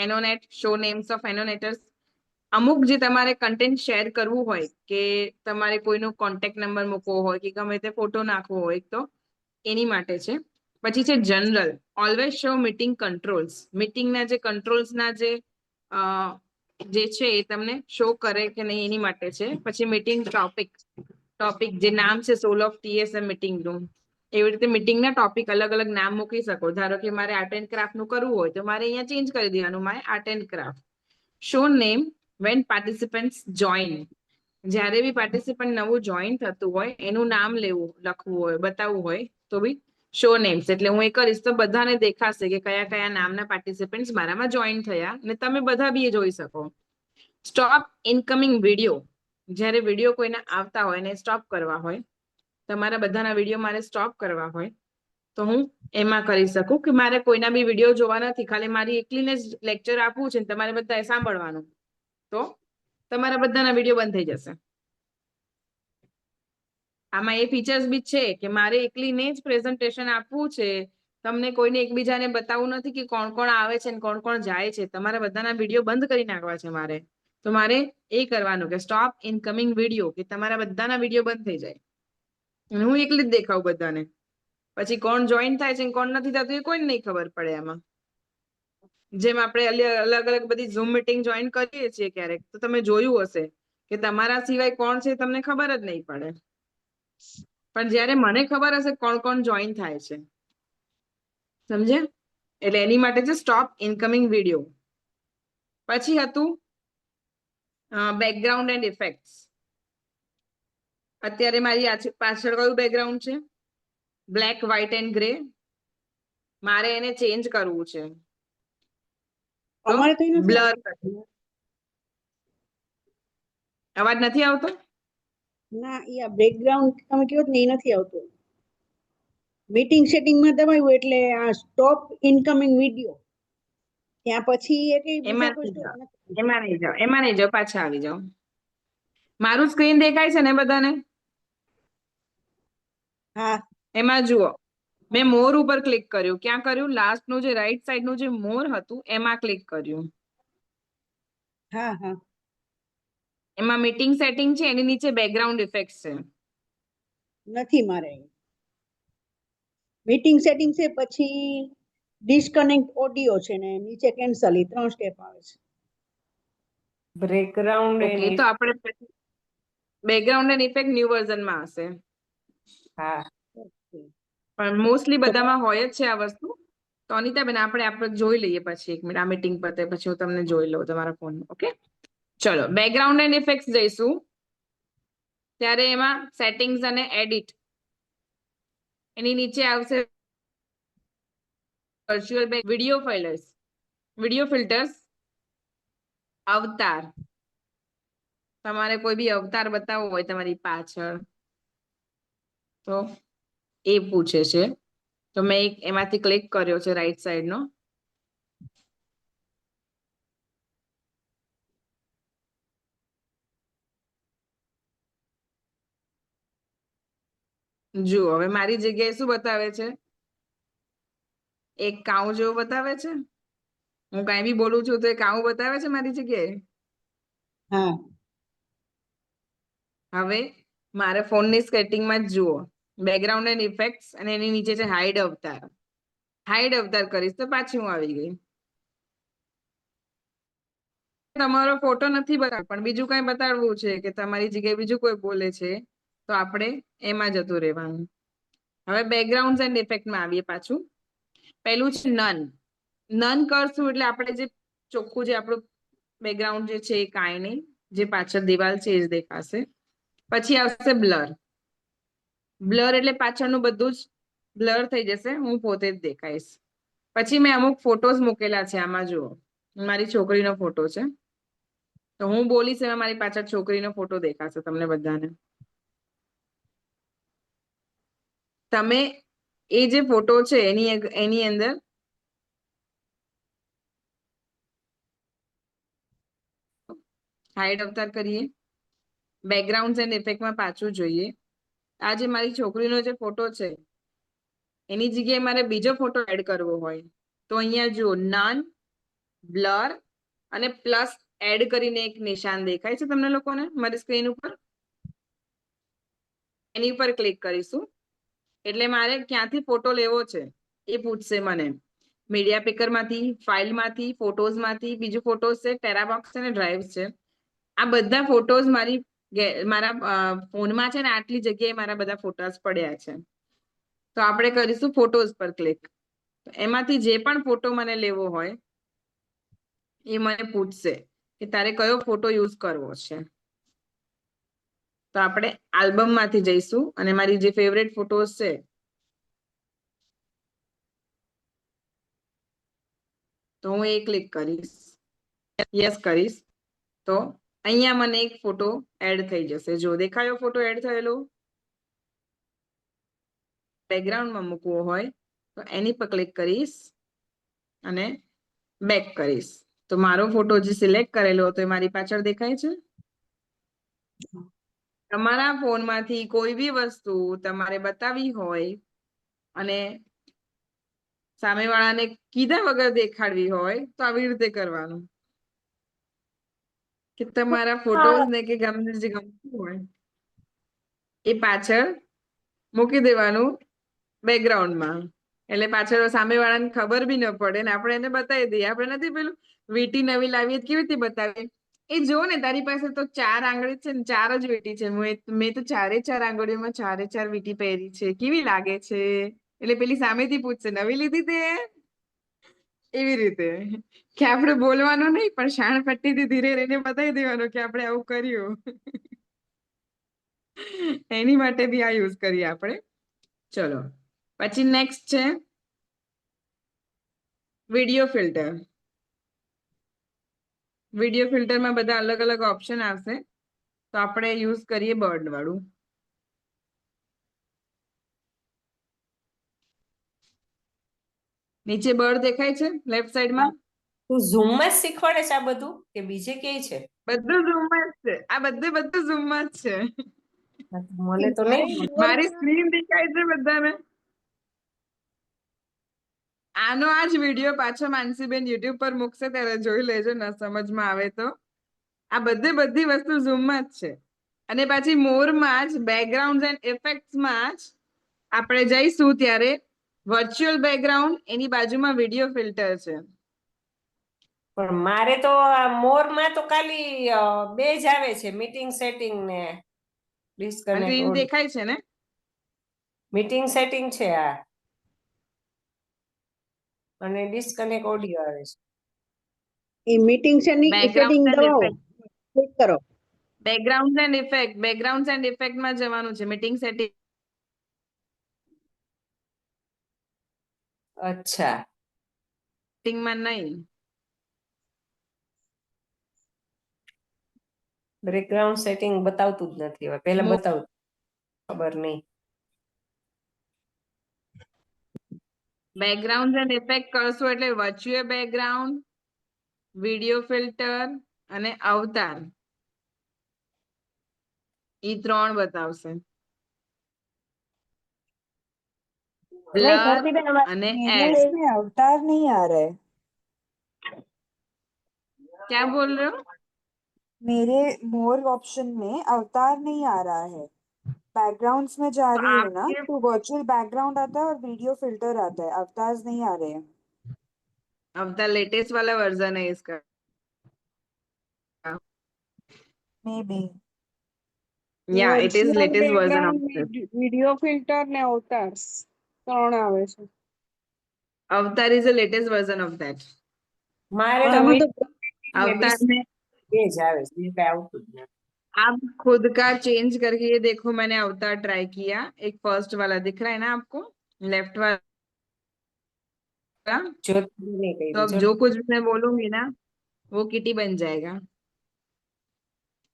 એનોનેટ, શો નેમ્સ ઓફ એનોનેટર્સ. અમુક જે તમારે કન્ટેન્ટ શેર કરવું હોય કે તમારે કોઈનો કોન્ટેક્ટ નંબર મૂકવો હોય કે ગમે તે ફોટો નાખવો હોય તો એની માટે છે. પછી છે general, always show meeting controls. મીટિંગના જે કંટ્રોલ્સના જે છે એ તમને શો કરે કે નહીં એની માટે છે. પછી મીટિંગ ટોપિક. ટોપિક જે નામ છે સોલ ઓફ TSM મીટિંગનું, એવી રીતે મીટિંગના ટોપિક અલગ અલગ નામ મૂકી શકો. ધારો કે મારે આર્ટ એન્ડ ક્રાફ્ટ નું કરવું હોય તો મારે અહીંયા ચેન્જ કરી દેવાનું, my art and craft. Show name when participants join. જ્યારે બી પાર્ટિસિપન્ટ નવું જોઈન થતું હોય એનું નામ લેવું, લખવું હોય, બતાવવું હોય તો બી શો નેમ્સ. એટલે હું એ કરીશ તો બધાને દેખાશે કે કયા કયા નામના પાર્ટિસિપન્ટ્સ મારામાં જોઈન થયા અને તમે બધા બી જોઈ શકો. Stop incoming video. જ્યારે વિડીયો કોઈના આવતા હોય એને સ્ટોપ કરવા હોય, તમારા બધાના વિડીયો મારે સ્ટોપ કરવા હોય તો હું એમાં કરી શકું કે મારે કોઈના બી વિડીયો જોવા નથી, ખાલી મારી એકલીને જ લેક્ચર આપવું છે, તમારે બધાએ સાંભળવાનું, તો તમારા બધાના વિડીયો બંધ થઈ જશે. આમાં એ ફીચર્સ બી છે કે મારે એકલીને જ પ્રેઝન્ટેશન આપવું છે, તમને કોઈને એકબીજાને બતાવવું નથી કે કોણ કોણ આવે છે ને કોણ કોણ જાય છે. તમારા બધાના વિડીયો બંધ કરી નાખવા છે મારે. તો મારે એ કરવાનું કે સ્ટોપ ઇનકમિંગ વિડીયો, કે તમારા બધાના વિડીયો બંધ થઈ જાય. હું એકલી જ દેખાઉં બધાને. પછી કોણ જોઈન થાય છે કોણ નથી થતું એ કોઈને નહીં ખબર પડે એમાં. જેમ આપણે અલગ અલગ બધી ઝૂમ મીટિંગ જોઈન કરીએ છીએ ક્યારેક, તો તમે જોયું હશે કે તમારા સિવાય કોણ છે તમને ખબર જ નહીં પડે. પણ જ્યારે મને ખબર હશે કોણ કોણ જોઈન થાય છે, સમજે? એટલે એની માટે છે સ્ટોપ ઇનકમિંગ વિડીયો. પછી હતું બેકગ્રાઉન્ડ એન્ડ ઇફેક્ટ્સ. અત્યારે મારી પાછળ કયું બેકગ્રાઉન્ડ છે? Black, white and grey. મારે એને ચેન્જ કરવું છે. અમારે તો એ નથી બ્લર. આવતું. અવાજ નથી આવતો? ના, એ આ બેકગ્રાઉન્ડ તમે કહો ને એ નથી આવતું. મીટિંગ સેટિંગમાં દબાવ્યું એટલે આ સ્ટોપ ઇનકમિંગ વિડીયો, ત્યાં પછી એ કઈ બીજા કોઈ stop નથી. એમાં નહીં જાઓ, એમાં નહીં જાઓ, પાછા આવી જાઓ. મારું સ્ક્રીન દેખાય છે ને બધાને? હા, એમાં જુઓ, મેં મોર ઉપર ક્લિક કર્યું. ક્યાં કર્યું? લાસ્ટ નું જે રાઈટ સાઈડ નું જે મોર હતું એમાં ક્લિક કર્યું. હા, હા. એમાં મીટિંગ સેટિંગ છે, એની નીચે બેકગ્રાઉન્ડ ઇફેક્ટ છે. નથી મારે. મીટિંગ સેટિંગ છે, પછી ડિસ્કનેક્ટ ઓડિયો છે ને નીચે કેન્સલ, એ 3 સ્ટેપ આવે છે. બેકગ્રાઉન્ડ ઓકે, તો આપણે બેકગ્રાઉન્ડ એન્ડ ઇફેક્ટ ન્યુ વર્ઝનમાં હશે. હા, Okay. પણ મોસ્ટલી બધામાં હોય જ છે આ વસ્તુ. તો અનિતાબેન આપણે જોઈ લઈએ પછી, એક મિનિટ, આ મીટિંગ પતે પછી હું તમને જોઈ લઉં તમારા ફોનમાં. ઓકે, ચલો બેકગ્રાઉન્ડ એન્ડ ઇફેક્ટ્સ જઈશું. ત્યારે એમાં સેટિંગ્સ અને એડિટ, એની નીચે આવશે virtual video filters. Video filters, અવતાર. તમારે કોઈ બી અવતાર બતાવવો હોય તમારી પાછળ તો એ પૂછે છે. તો મેં એમાંથી ક્લિક કર્યો છે રાઈટ સાઈડ નો. જુઓ હવે મારી જગ્યાએ શું બતાવે છે? એક કાઉ જેવો બતાવે છે. હું કઈ બી બોલું છું તો એ કાઉ બતાવે છે મારી જગ્યાએ. હા હવે મારે ફોનની સેટિંગમાં જ જુઓ, બેકગ્રાઉન્ડ એન્ડ ઇફેક્ટ્સ અને એની નીચે છે હાઇડ અવતાર. હાઇડ અવતાર કરીશ તો પાછી હું આવી ગઈ. તમારો ફોટો નથી બતાવવો પણ બીજું કઈ બતાડવું છે કે તમારી જગ્યાએ બીજું કોઈ બોલે છે તો આપણે એમાં જતું રહેવાનું. હવે બેકગ્રાઉન્ડ એન્ડ ઇફેક્ટમાં આવીએ પાછું. પહેલું છે નન. નન કરશું એટલે આપણે જે ચોખ્ખું જે આપણું બેકગ્રાઉન્ડ જે છે એ કાંઈ નહીં, જે પાછળ દિવાલ છે એ જ દેખાશે. પછી આવશે બ્લર. બ્લર એટલે પાછળનું બધું જ બ્લર થઈ જશે, હું પોતે જ દેખાઈશ. પછી મેં અમુક ફોટોઝ મૂકેલા છે આમાં જુઓ, મારી છોકરીનો ફોટો છે તો હું બોલીશ એમાં મારી પાછળ છોકરીનો ફોટો દેખાશે તમને બધાને. તમે એ જે ફોટો છે એની અંદર હાઇડ અવતાર કરીએ. બેકગ્રાઉન્ડ એન્ડ ઇફેક્ટમાં પાછું જોઈએ. આ જે મારી છોકરીનો જે ફોટો છે એની જગ્યાએ મારે બીજો ફોટો એડ કરવો હોય તો અહીંયા જુઓ નન, બ્લર અને પ્લસ એડ કરીને એક નિશાન દેખાય છે તમને લોકોને મારી સ્ક્રીન ઉપર? એની ઉપર ક્લિક કરીશું એટલે મારે ક્યાંથી ફોટો લેવો છે એ પૂછશે મને. મીડિયા પિકરમાંથી, ફાઇલમાંથી, ફોટોઝમાંથી, બીજું ફોટોઝ છે, ટેરાબોક્સ છે ને ડ્રાઈવ છે. આ બધા ફોટોઝ મારા ફોનમાં છે ને આટલી જગ્યાએ મારા બધા ફોટોસ પડ્યા છે. તો આપણે કરીશું ફોટોઝ પર ક્લિક. એમાંથી જે પણ ફોટો મને લેવો હોય એ મને પૂછશે કે તારે કયો ફોટો યુઝ કરવો છે. તો આપણે આલ્બમમાંથી જઈશું અને મારી જે ફેવરેટ ફોટોઝ છે તો હું એ ક્લિક કરીશ, યસ કરીશ તો અહીંયા મને એક ફોટો એડ થઈ જશે. જો દેખાયો ફોટો એડ થયેલો? બેકગ્રાઉન્ડમાં મૂકવો હોય તો એની પર ક્લિક કરીશ અને બેક કરીશ તો મારો ફોટો જે સિલેક્ટ કરેલો હતો એ મારી પાછળ દેખાય છે. તમારા ફોનમાંથી કોઈ બી વસ્તુ તમારે બતાવી હોય અને સામેવાળાને કીધા વગર દેખાડવી હોય તો આવી રીતે કરવાનું કે તમારા ફોટોઝ ને કે ગમે જે ગમતું હોય એ પાછળ મૂકી દેવાનું બેકગ્રાઉન્ડમાં. એટલે પાછળ સામેવાળાને ખબર બી ન પડે ને આપણે એને બતાવી દઈએ. આપણે નથી પેલું વીંટી નવી લાવીએ કેવી રીતે બતાવીએ? એ જો ને તારી પાસે તો 4 આંગળી છે ને 4 જ વીંટી છે. મેં તો 4 આંગળીઓમાં 4 વીંટી પહેરી છે, કેવી લાગે છે? એટલે પેલી સામેથી પૂછશે નવી લીધી તે? એવી રીતે કે આપણે બોલવાનું નહીં પણ શાણ પટ્ટીથી ધીરે રહીને બતાવી દેવાનું કે આપણે આવું કર્યું. એની માટે બી આ યુઝ કરીએ આપણે. ચલો પછી નેક્સ્ટ છે વિડીયો ફિલ્ટર. વિડીયો ફિલ્ટરમાં બધા અલગ અલગ ઓપ્શન આવશે તો આપણે યુઝ કરીએ બર્ડ વાળું. નીચે બર્ડ દેખાય છે લેફ્ટ સાઈડમાં? તું ઝૂમ માં જ શીખવાડે છે આ બધું કે બીજે ક્યાંય છે? બધું ઝૂમમાં જ છે. આ બધું ઝૂમમાં જ છે. મને તો નહીં. મારી સ્ક્રીન દેખાય છે બધાને? આનો આ જ વિડીયો પાછો માનસીબેન યુટ્યુબ પર મૂકશે ત્યારે જોઈ લેજો ન સમજમાં આવે તો. આ બધી વસ્તુ ઝૂમમાં જ છે. અને પાછી મોરમાં જ બેકગ્રાઉન્ડ એન્ડ ઇફેક્ટ્સમાં જ આપણે જઈશું ત્યારે વર્ચ્યુઅલ બેકગ્રાઉન્ડ એની બાજુમાં વિડીયો ફિલ્ટર છે. પણ મારે તો મોરમાં તો ખાલી 2 જ આવે છે, મીટિંગ સેટિંગ ને ડિસ્કનેક્ટ. સ્ક્રીન દેખાય છે ને? મીટિંગ સેટિંગ છે આ અને ડિસ્કનેક્ટ ઓડિયો આવે છે. એ મીટિંગ સેટિંગ દબાવો, ક્લિક કરો. બેકગ્રાઉન્ડ એન્ડ ઇફેક્ટમાં જવાનું છે. મીટિંગ અચ્છા, સેટિંગમાં નહીં. બેકગ્રાઉન્ડ સેટિંગ બતાવતું જ નથી. હવે પહેલા બતાવતું, ખબર નહીં. બેકગ્રાઉન્ડ એન્ડ ઇફેક્ટ કરશો એટલે વર્ચ્યુઅલ બેકગ્રાઉન્ડ, વિડીયો ફિલ્ટર અને અવતાર એ 3 બતાવશે. ब्लर અને एड। इसमें अवतार नहीं आ रहा है। क्या बोल रहे हो? मेरे मोर ऑप्शन में अवतार नहीं आ रहा है। बैकग्राउंड्स में जा तो रही हूँ ना, आपके तो वर्चुअल बैकग्राउंड आता है और वीडियो फिल्टर आता है, अवतार्स नहीं आ रहे हैं। अवतार लेटेस्ट वाला वर्जन है इसका। Maybe. या it is virtual latest version of background video filter ને અવતાર્સ 3 આવે છે. Avatar is the latest version of that. મારે તો આમાં તો अवतार में બે જ આવે છે, બીજું કઈ આવતું જ નથી। आप खुद का चेंज करके ये देखो, मैंने अवतार ट्राई किया। एक फर्स्ट वाला दिख रहा है ना आपको, लेफ्ट वाला। જ્યોતિબેને तो કર્યું अब જો। जो कुछ भी मैं बोलूंगी ना, वो किटी बन जाएगा।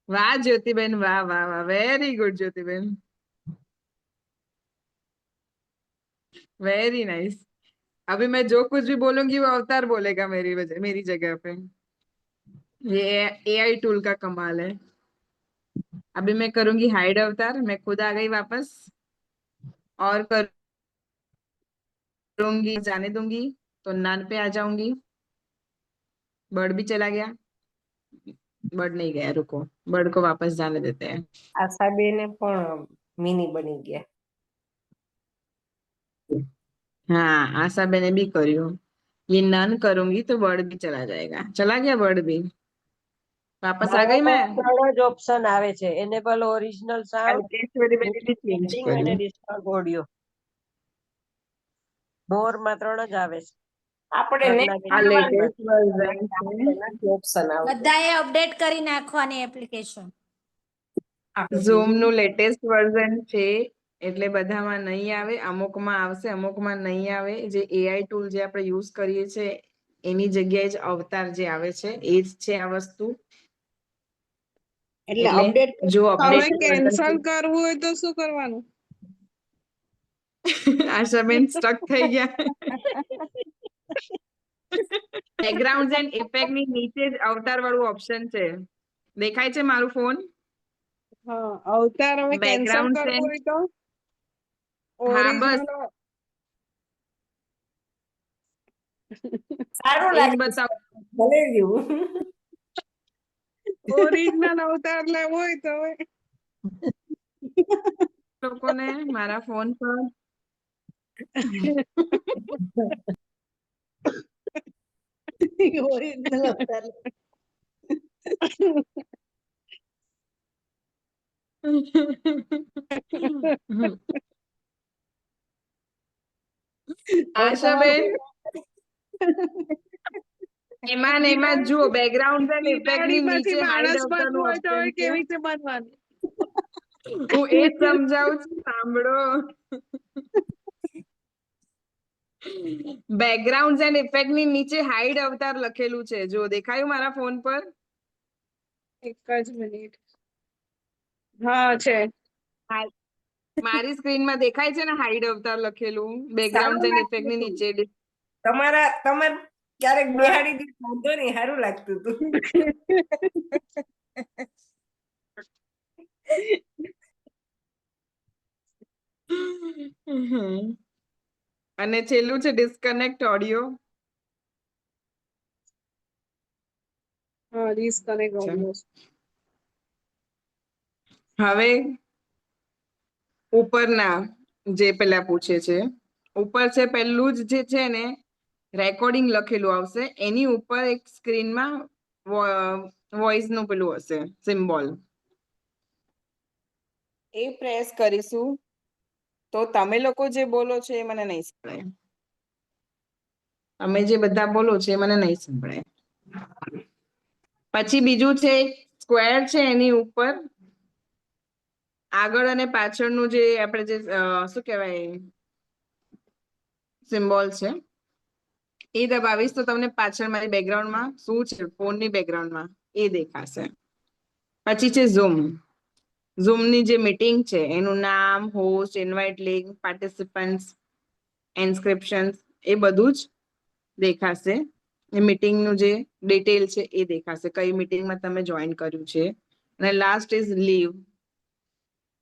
वाह ज्योतिबेन, वाह वाह वाह, very good Jyotiben, very nice. अभी मैं जो कुछ भी बोलूंगी वो अवतार बोलेगा मेरी वजह, मेरी जगह पे। ये एआई टूल का कमाल है। अभी मैं करूंगी हाइड अवतार, मैं खुद आ गई वापस, और करूंगी जाने दूंगी, तो नान पे आ जाऊंगी। बर्ड भी चला गया, बर्ड नहीं गया, रुको, बर्ड को वापस जाने देते हैं। આશાબેને પણ મિની બની ગયા। हाँ, आशा मैंने भी करियो। ये नन करूंगी तो बर्ड भी चला जाएगा, चला गया बर्ड भी, वापस आ गई मैं। 3 જ ઓપ્શન આવે છે, enable original sound, test variability change setting करी। અને ડિસ્ટર્બ ઓડિયો. મોરમાં 3 જ આવે છે. આપણે ઘરના આ video લેટેસ્ટ વર્ઝન છે। ઓપ્શન આવે। બધાએ અપડેટ કરી નાખવાની એપ્લિકેશન. ઝૂમ નું લેટેસ્ટ વર્ઝન છે, એટલે બધામાં નહીં આવે, અમુકમાં આવશે, અમુકમાં નહીં આવે। જે એઆઈ ટૂલ જે આપણે યુઝ કરીએ છીએ એની જગ્યાએ જ અવતાર જે આવે છે એ જ છે આ વસ્તુ। એટલે એટલે અપડેટ જો હવે અપડેટ કેન્સલ કરવું હોય તો શું કરવાનું? આશાબેન સ્ટક થઈ ગયા। બેકગ્રાઉન્ડ એન્ડ ઇફેક્ટ ની નીચે જ અવતાર વાળું ઓપ્શન છે, દેખાય છે મારું ફોન? હા, અવતાર હવે કેન્સલ બેકગ્રાઉન્ડ કરવું હોય તો હા બસ ઓરિજિનલ સારું એ જ લાગે બતાવો ભલે ગયું। ઓરિજિનલ અવતાર લેવો હોય તો હવે લોકોને મારા ફોન પર। ઓરિજિનલ અવતાર આશાબેન એમાં ને એમાં જુઓ, બેકગ્રાઉન્ડ એન્ડ ઇફેક્ટ ની નીચે હાઈડ અવતાર નું હોય તો હવે ઓપ્શન છે। કેવી રીતે બનવાનું? હું એ જ સમજાવું છું, સાંભળો। બેકગ્રાઉન્ડ એન્ડ ઇફેક્ટ ની નીચે હાઈડ અવતાર લખેલું છે, જો દેખાયું મારા ફોન પર? એક જ મિનિટ. હા છે. મારી સ્ક્રીન માં દેખાય છે ને હાઈડ અવતાર લખેલું, બેકગ્રાઉન્ડ સારું એન્ડ ઇફેક્ટ ની લાગતું નીચે। તમારે ક્યારેક બિહાડી દી વાંધો નહીં, સારું લાગતું હતું। અને છેલ્લું છે ડિસ્કનેક્ટ ઓડિયો। હા, ડિસ્કનેક્ટ ઓડિયો. હવે ઉપરના જે પેલા પૂછે છે, ઉપર છે પેલું જ જે છે ને રેકોર્ડિંગ લખેલું આવશે, એની ઉપર એક સ્ક્રીનમાં વોઇસ નું પેલું હશે સિમ્બોલ, એ પ્રેસ કરીશું તો તમે લોકો જે બોલો છો એ મને નહીં સંભળાય। તમે જે બધા બોલો છો એ મને નહીં સંભળાય। પછી બીજું છે સ્ક્વેર છે, એની ઉપર આગળ અને પાછળનું જે આપણે જે શું કહેવાય સિમ્બોલ છે એ દબાવીશ તો તમને પાછળ મારી બેકગ્રાઉન્ડમાં શું છે, ફોનની બેકગ્રાઉન્ડમાં એ દેખાશે। પછી છે ઝૂમ, ઝૂમની જે મીટિંગ છે એનું નામ, હોસ્ટ, ઇન્વાઇટ લિંક, પાર્ટિસિપન્ટ્સ, ઇન્સ્ક્રિપ્શન, એ બધું જ દેખાશે। એ મીટિંગનું જે ડિટેલ છે એ દેખાશે, કઈ મીટિંગમાં તમે જોઈન કર્યું છે। અને લાસ્ટ ઇઝ લીવ,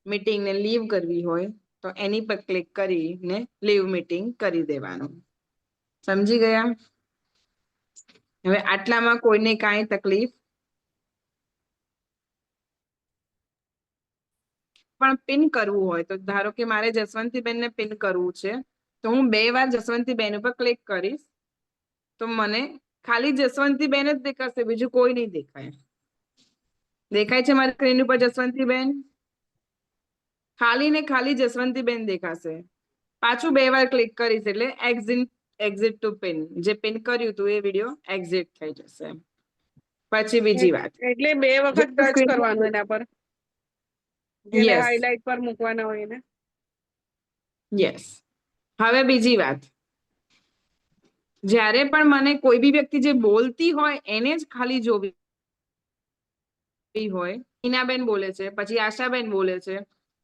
મીટિંગને લીવ કરવી હોય તો એની પર ક્લિક કરીને લીવ મીટિંગ કરી દેવાનું. સમજી ગયા? હવે આટલામાં કોઈને કાંઈ તકલીફ પણ પિન કરવું હોય તો ધારો કે મારે જસવંતીબેનને પિન કરવું છે તો હું 2 વાર જસવંતીબેન ઉપર ક્લિક કરીશ તો મને ખાલી જસવંતીબેન જ દેખાશે, બીજું કોઈ નહીં દેખાય. દેખાય છે મારી સ્ક્રીન ઉપર જસવંતીબેન? ખાલી ને ખાલી જસવંતીબેન દેખાશે. પાછું 2 વાર ક્લિક કરીશ એટલે એક્ઝિટ ટુ પિન, જે પિન કર્યું હતું એ વિડીયો એક્ઝિટ થઈ જશે. પછી બીજી વાત, એટલે 2 વખત ટચ કરવાનું એના પર, જેને Yes. હાઇલાઇટ પર મૂકવાના હોય એને. યસ. હવે બીજી વાત, જ્યારે પણ મને કોઈ બી વ્યક્તિ જે બોલતી હોય એને જ ખાલી જોવી હોય, હિનાબેન બોલે છે, પછી આશાબેન બોલે છે,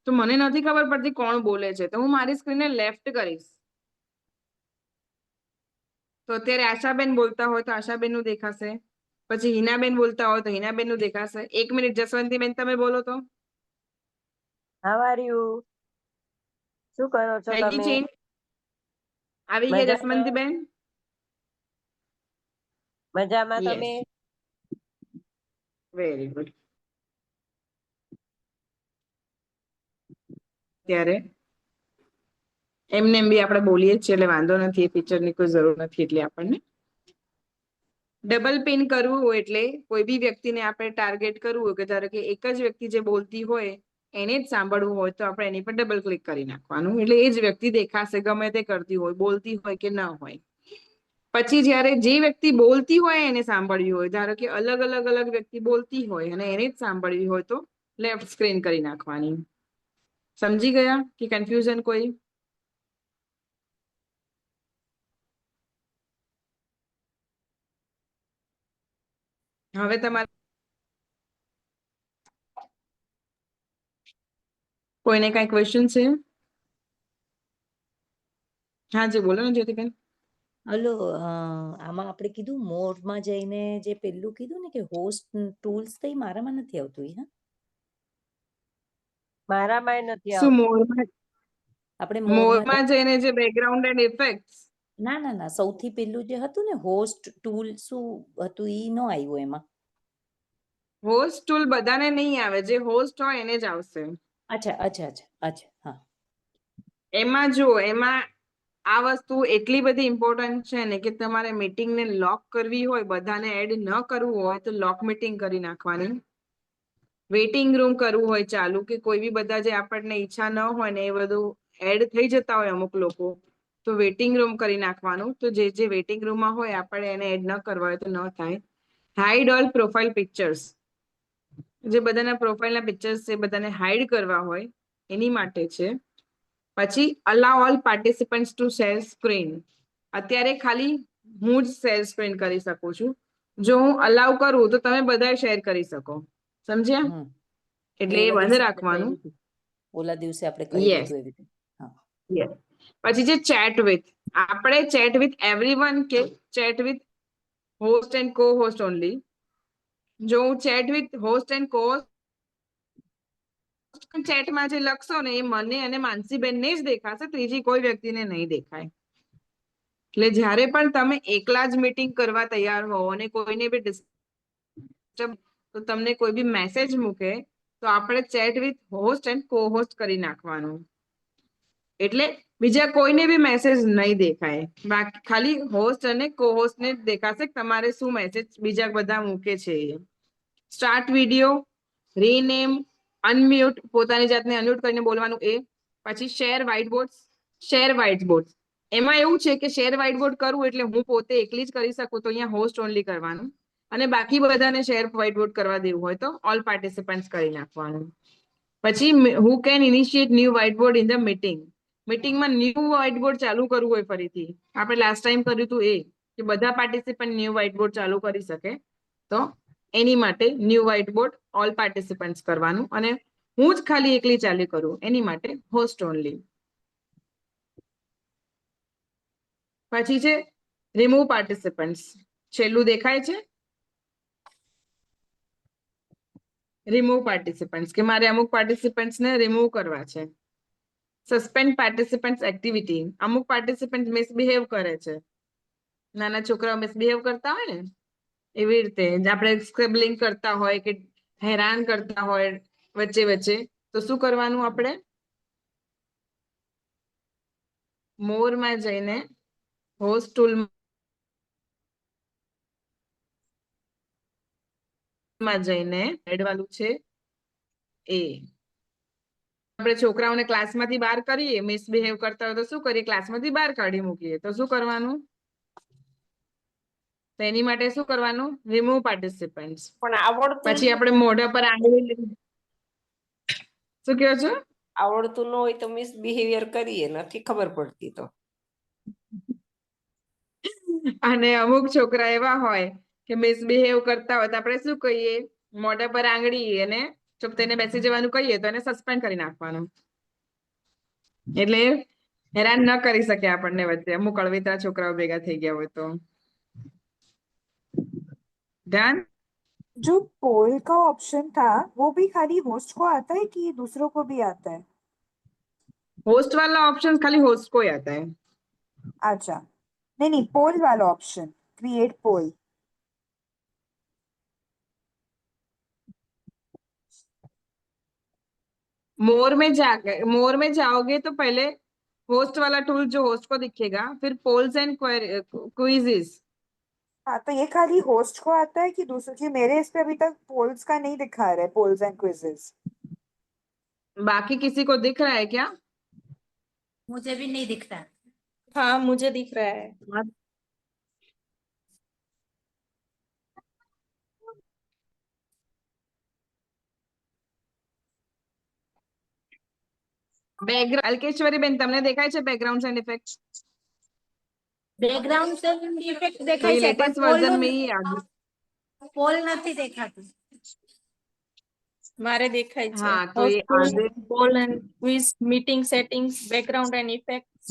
તો મને નથી ખબર પડતી કોણ બોલે છે, તો હું મારી સ્ક્રીનને લેફ્ટ કરીશ. તો અત્યારે આશાબેન બોલતા હોય તો આશાબેન નું દેખાશે, પછી હિનાબેન બોલતા હોય તો હિનાબેન નું દેખાશે. 1 મિનિટ જસવંતીબેન તમે બોલો તો. How are you? શું કરો છો થઈ ગઈ તમે? ચેન્જ? આવી ગયા મજામાં? જસવંતીબેન? મજામાં Yes. તમે? Very good. ત્યારે એમને એમ બી આપણે બોલીએ જ છીએ એટલે વાંધો નથી, એ ફીચરની કોઈ જરૂર નથી. એટલે આપણને ડબલ પિન કરવું હોય એટલે કોઈ બી વ્યક્તિને આપણે ટાર્ગેટ કરવું હોય કે ધારો કે એક જ વ્યક્તિ જે બોલતી હોય એને જ સાંભળવું હોય તો આપણે એની પર ડબલ ક્લિક કરી નાખવાનું, એટલે એ જ વ્યક્તિ દેખાશે, ગમે તે કરતી હોય, બોલતી હોય કે ન હોય. પછી જ્યારે જે વ્યક્તિ બોલતી હોય એને સાંભળવી હોય, ધારો કે અલગ અલગ વ્યક્તિ બોલતી હોય અને એને જ સાંભળવી હોય તો લેફ્ટ સ્ક્રીન કરી નાખવાની. સમજી ગયા કે કન્ફ્યુઝન કોઈ? હવે તમારે કોઈને કઈ ક્વેશ્ચન છે? હા જી બોલો ને જ્યોતિબેન. હલો, આમાં આપણે કીધું મોરમાં જઈને જે પેલું કીધું ને કે હોસ્ટ ટૂલ્સ તો ઈ મારામાં નથી આવતું ઈ. હા, મારામાંય નથી શું આવતું. મોરમાં? આપણે મોરમાં જઈને જે બેકગ્રાઉન્ડ એન્ડ ઇફેક્ટ્સ, ના સૌથી પેલું જે હતું ને હોસ્ટ ટૂલ શું હતું ઈ ન આવ્યું એમાં. હોસ્ટ ટૂલ બધાને નહીં આવે, જે હોસ્ટ હોય એને જ આવશે. અચ્છા, હા. એમાં જો એમાં આ વસ્તુ એટલી બધી ઇમ્પોર્ટન્ટ છે ને કે તમારે મીટિંગને લોક કરવી હોય, બધાને એડ ન કરવું હોય તો લોક મીટિંગ કરી નાખવાની. વેઇટિંગ રૂમ કરવું હોય ચાલુ, કે કોઈ બી બધા જે આપણને ઈચ્છા ન હોય ને એ બધું એડ થઈ જતા હોય અમુક લોકો, તો વેઇટિંગ રૂમ કરી નાખવાનું. તો જે વેઇટિંગ રૂમમાં હોય આપણે એને એડ ન કરવા હોય તો ન થાય. હાઇડ ઓલ પ્રોફાઇલ પિક્ચર્સ, જે બધાના પ્રોફાઇલના પિક્ચર્સ છે બધાને હાઇડ કરવા હોય એની માટે છે. પછી allow all participants to share screen, અત્યારે ખાલી હું જ શેર સ્ક્રીન કરી શકું છું. જો હું અલાઉ કરું તો તમે બધા શેર કરી શકો. સમજ્યા? એટલે એ બંધ રાખવાનું. ઓલા દિવસે આપણે કર્યું યસ હતું એવી રીતે. હા. યસ. પછી જે ચેટ વિથ, આપણે ચેટ વિથ એવરીવન કે ચેટ વિથ હોસ્ટ એન્ડ કો હોસ્ટ ઓનલી. જો હું ચેટ વિથ હોસ્ટ એન્ડ કો ચેટમાં જે લખશો ને એ મને અને માનસીબેનને જ દેખાશે, ત્રીજી કોઈ વ્યક્તિને નહીં દેખાય. એટલે જ્યારે પણ તમે એકલા જ મીટિંગ કરવા તૈયાર હો અને કોઈને બી ડિસ્ટર્બ, તો તમને કોઈ બી મેસેજ મૂકે તો આપણે ચેટ વિથ હોસ્ટ એન્ડ કો હોસ્ટ કરી નાખવાનું. એટલે બીજા કોઈને બી મેસેજ નહીં દેખાય, બાકી ખાલી હોસ્ટ અને કો હોસ્ટને જ દેખાશે તમારે શું મેસેજ બીજા બધા મૂકે છે. સ્ટાર્ટ વિડીયો, રીનેમ, અનમ્યુટ, પોતાની જાતને અનમ્યુટ કરીને બોલવાનું એ. પછી share white board, share white board એમાં એવું છે કે શેર વ્હાઇટ બોર્ડ કરવું એટલે હું પોતે એકલી જ કરી શકું તો અહીંયા હોસ્ટ ઓનલી કરવાનું, અને બાકી બધાને શેર વ્હાઇટ બોર્ડ કરવા દેવું હોય તો ઓલ પાર્ટિસિપન્ટ્સ કરી નાખવાનું. પછી who can initiate new whiteboard in the meeting, મીટિંગમાં ન્યૂ વ્હાઇટ બોર્ડ ચાલુ કરવું હોય ફરીથી, આપણે લાસ્ટ ટાઈમ કર્યું હતું એ કે બધા પાર્ટિસિપન્ટ ન્યૂ વ્હાઇટ બોર્ડ ચાલુ કરી શકે, તો એની માટે new white board all participants કરવાનું, અને હું જ ખાલી એકલી ચાલુ કરું એની માટે હોસ્ટ ઓનલી. પછી છે રિમૂવ પાર્ટિસિપન્ટ્સ, છેલ્લું દેખાય છે રિમૂવ પાર્ટિસિપન્ટ્સ, કે મારે અમુક પાર્ટિસિપન્ટ્સને રિમૂવ કરવા છે. Suspend participants activity. અમુક પાર્ટિસિપન્ટ મિસબિહેવ કરે છે, નાના છોકરાઓ મિસબિહેવ કરતા હોય ને એવી રીતે આપણે સ્ક્રિબલિંગ કરતા હોય કે હેરાન કરતા હોય વચ્ચે વચ્ચે, તો શું કરવાનું આપણે? મોરમાં જઈને હોસ્ટ ટૂલ માં જઈને એડ વાળું છે એ આપણે છોકરાઓને ક્લાસમાંથી બહાર કરીએ, મિસબિહેવ કરતા હોય તો શું કરીએ? ક્લાસમાંથી બહાર કાઢી મૂકીએ. તો શું કરવાનું? તો એની માટે શું કરવાનું? Remove participants. પણ આવડતું પછી આપણે મોઢા પર આંગળી શું કહો છો? આવડતું ન હોય તો મિસબિહેવિયર કરીએ, નથી ખબર પડતી તો. અને અમુક છોકરા એવા હોય કે મિસબિહેવ કરતા હોય તો આપણે શું કહીએ? મોઢા પર આંગળી અને ચૂપ થઈને બેસી જવાનું કહીએ તો એને સસ્પેન્ડ કરી નાખવાનું. એટલે હેરાન ન કરી શકે આપણને વચ્ચે, અમુક અળવિતરા છોકરાઓ ભેગા થઈ ગયા હોય તો. ધ્યાન. जो पोल का ऑप्शन था वो भी खाली होस्ट को आता है कि दूसरों को भी आता है? होस्ट वाला ऑप्शन खाली होस्ट को ही आता है. अच्छा, नहीं, पोल वाला ऑप्शन, क्रिएट पोल. मोर में जाओगे तो पहले होस्ट वाला टूल जो होस्ट को दिखेगा, फिर पोल्स एंड क्विज़ेस. हाँ, तो ये खाली होस्ट को आता है कि दूसरों की? मेरे इस पे अभी तक पोल्स का नहीं दिखा रहा है, पोल्स एंड क्विजेस. बाकी किसी को दिख रहा है क्या? मुझे भी नहीं दिख रहा. हाँ मुझे दिख रहा है. બેકગ્રાઉન્ડ અલ્કેશ્વરી બેન, તમને દેખાય છે background and effect? Background effect તો દેખાય એ છે લેટેસ્ટ પણ વર્ઝન में ही आ गई. પોલ નથી દેખાતું. મારે દેખાય છે. हाँ तो ये Host आगे poll and quiz, meeting settings, background and effects,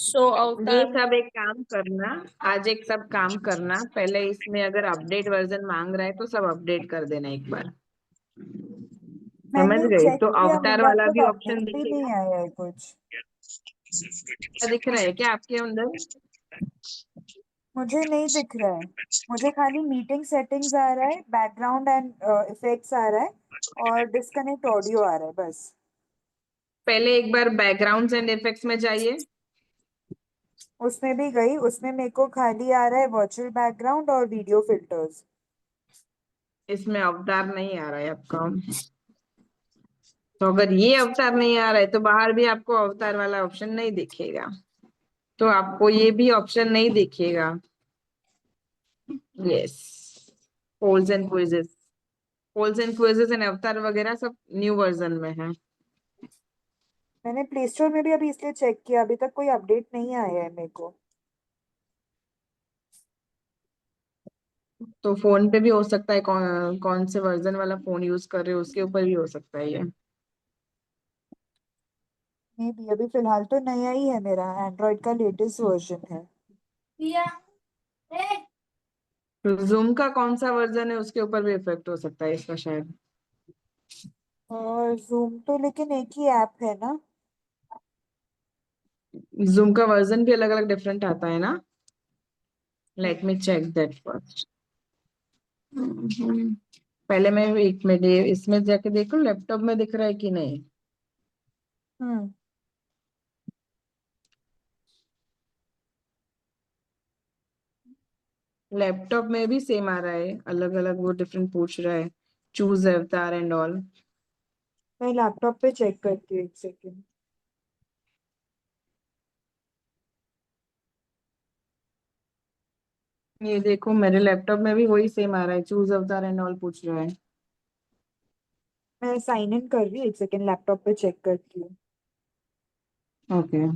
show ये avatar. सब एक काम करना, आज एक सब काम करना, पहले इसमें अगर अपडेट वर्जन मांग रहा है तो सब अपडेट कर देना एक बार. समझ मैंने गए? चेक तो किया, अवतार मुझे वाला अब भी तक ऑप्शन अपडेट ही दिखेगा. नहीं आया है कुछ. दिख रहा है क्या आपके अंदर? मुझे नहीं दिख रहा है. मुझे खाली मीटिंग सेटिंग्स आ रहा है, बैकग्राउंड एंड इफेक्ट्स आ रहा है और डिस्कनेक्ट ऑडियो आ रहा है बस. पहले एक बार बैकग्राउंड एंड इफेक्ट्स में जाइए. उसमें भी गई, उसमें मेरे को खाली आ रहा है वर्चुअल बैकग्राउंड और वीडियो फिल्टर्स. इसमें अवतार नहीं आ रहा है आपका. तो अगर ये अवतार नहीं आ रहा है तो बाहर भी आपको अवतार वाला ऑप्शन नहीं दिखेगा, तो आपको ये भी ऑप्शन नहीं दिखेगा. Yes, polls and quizzes and अवतार वगैरह सब न्यू वर्जन में है. मैंने प्ले स्टोर में भी अभी इसलिए चेक किया, अभी तक कोई अपडेट नहीं आया है मेरे को. तो फोन पे भी हो सकता है, कौन से वर्जन वाला फोन यूज कर रहे हो उसके ऊपर भी हो सकता है ये. मे भी अभी फिलहाल तो नया ही है, मेरा एंड्रॉइड का लेटेस्ट वर्जन है. तो जूम का कौन सा वर्जन है उसके ऊपर भी इफेक्ट हो सकता है इसका शायद. और जूम तो लेकिन एक ही ऐप है ना. जूम का वर्जन भी अलग अलग डिफरेंट आता है ना. Let me check that first. पहले मैं एक मिनट इसमें जाके देखूं लैपटॉप में दिख रहा है कि नहीं. हम्म. लैपटॉप में भी सेम आ रहा है, अलग अलग वो डिफरेंट पूछ रहा है. चूज अवतार एंड ऑल. मैं लैपटॉप पे चेक करती हूँ, एक सेकेंड. ये देखो मेरे लैपटॉप में भी वही सेम आ रहा है, चूज अवतार एंड ऑल पूछ रहा है. मैं साइन इन कर रही हूँ, एक सेकेंड लैपटॉप पे चेक करती हूँ. ओके.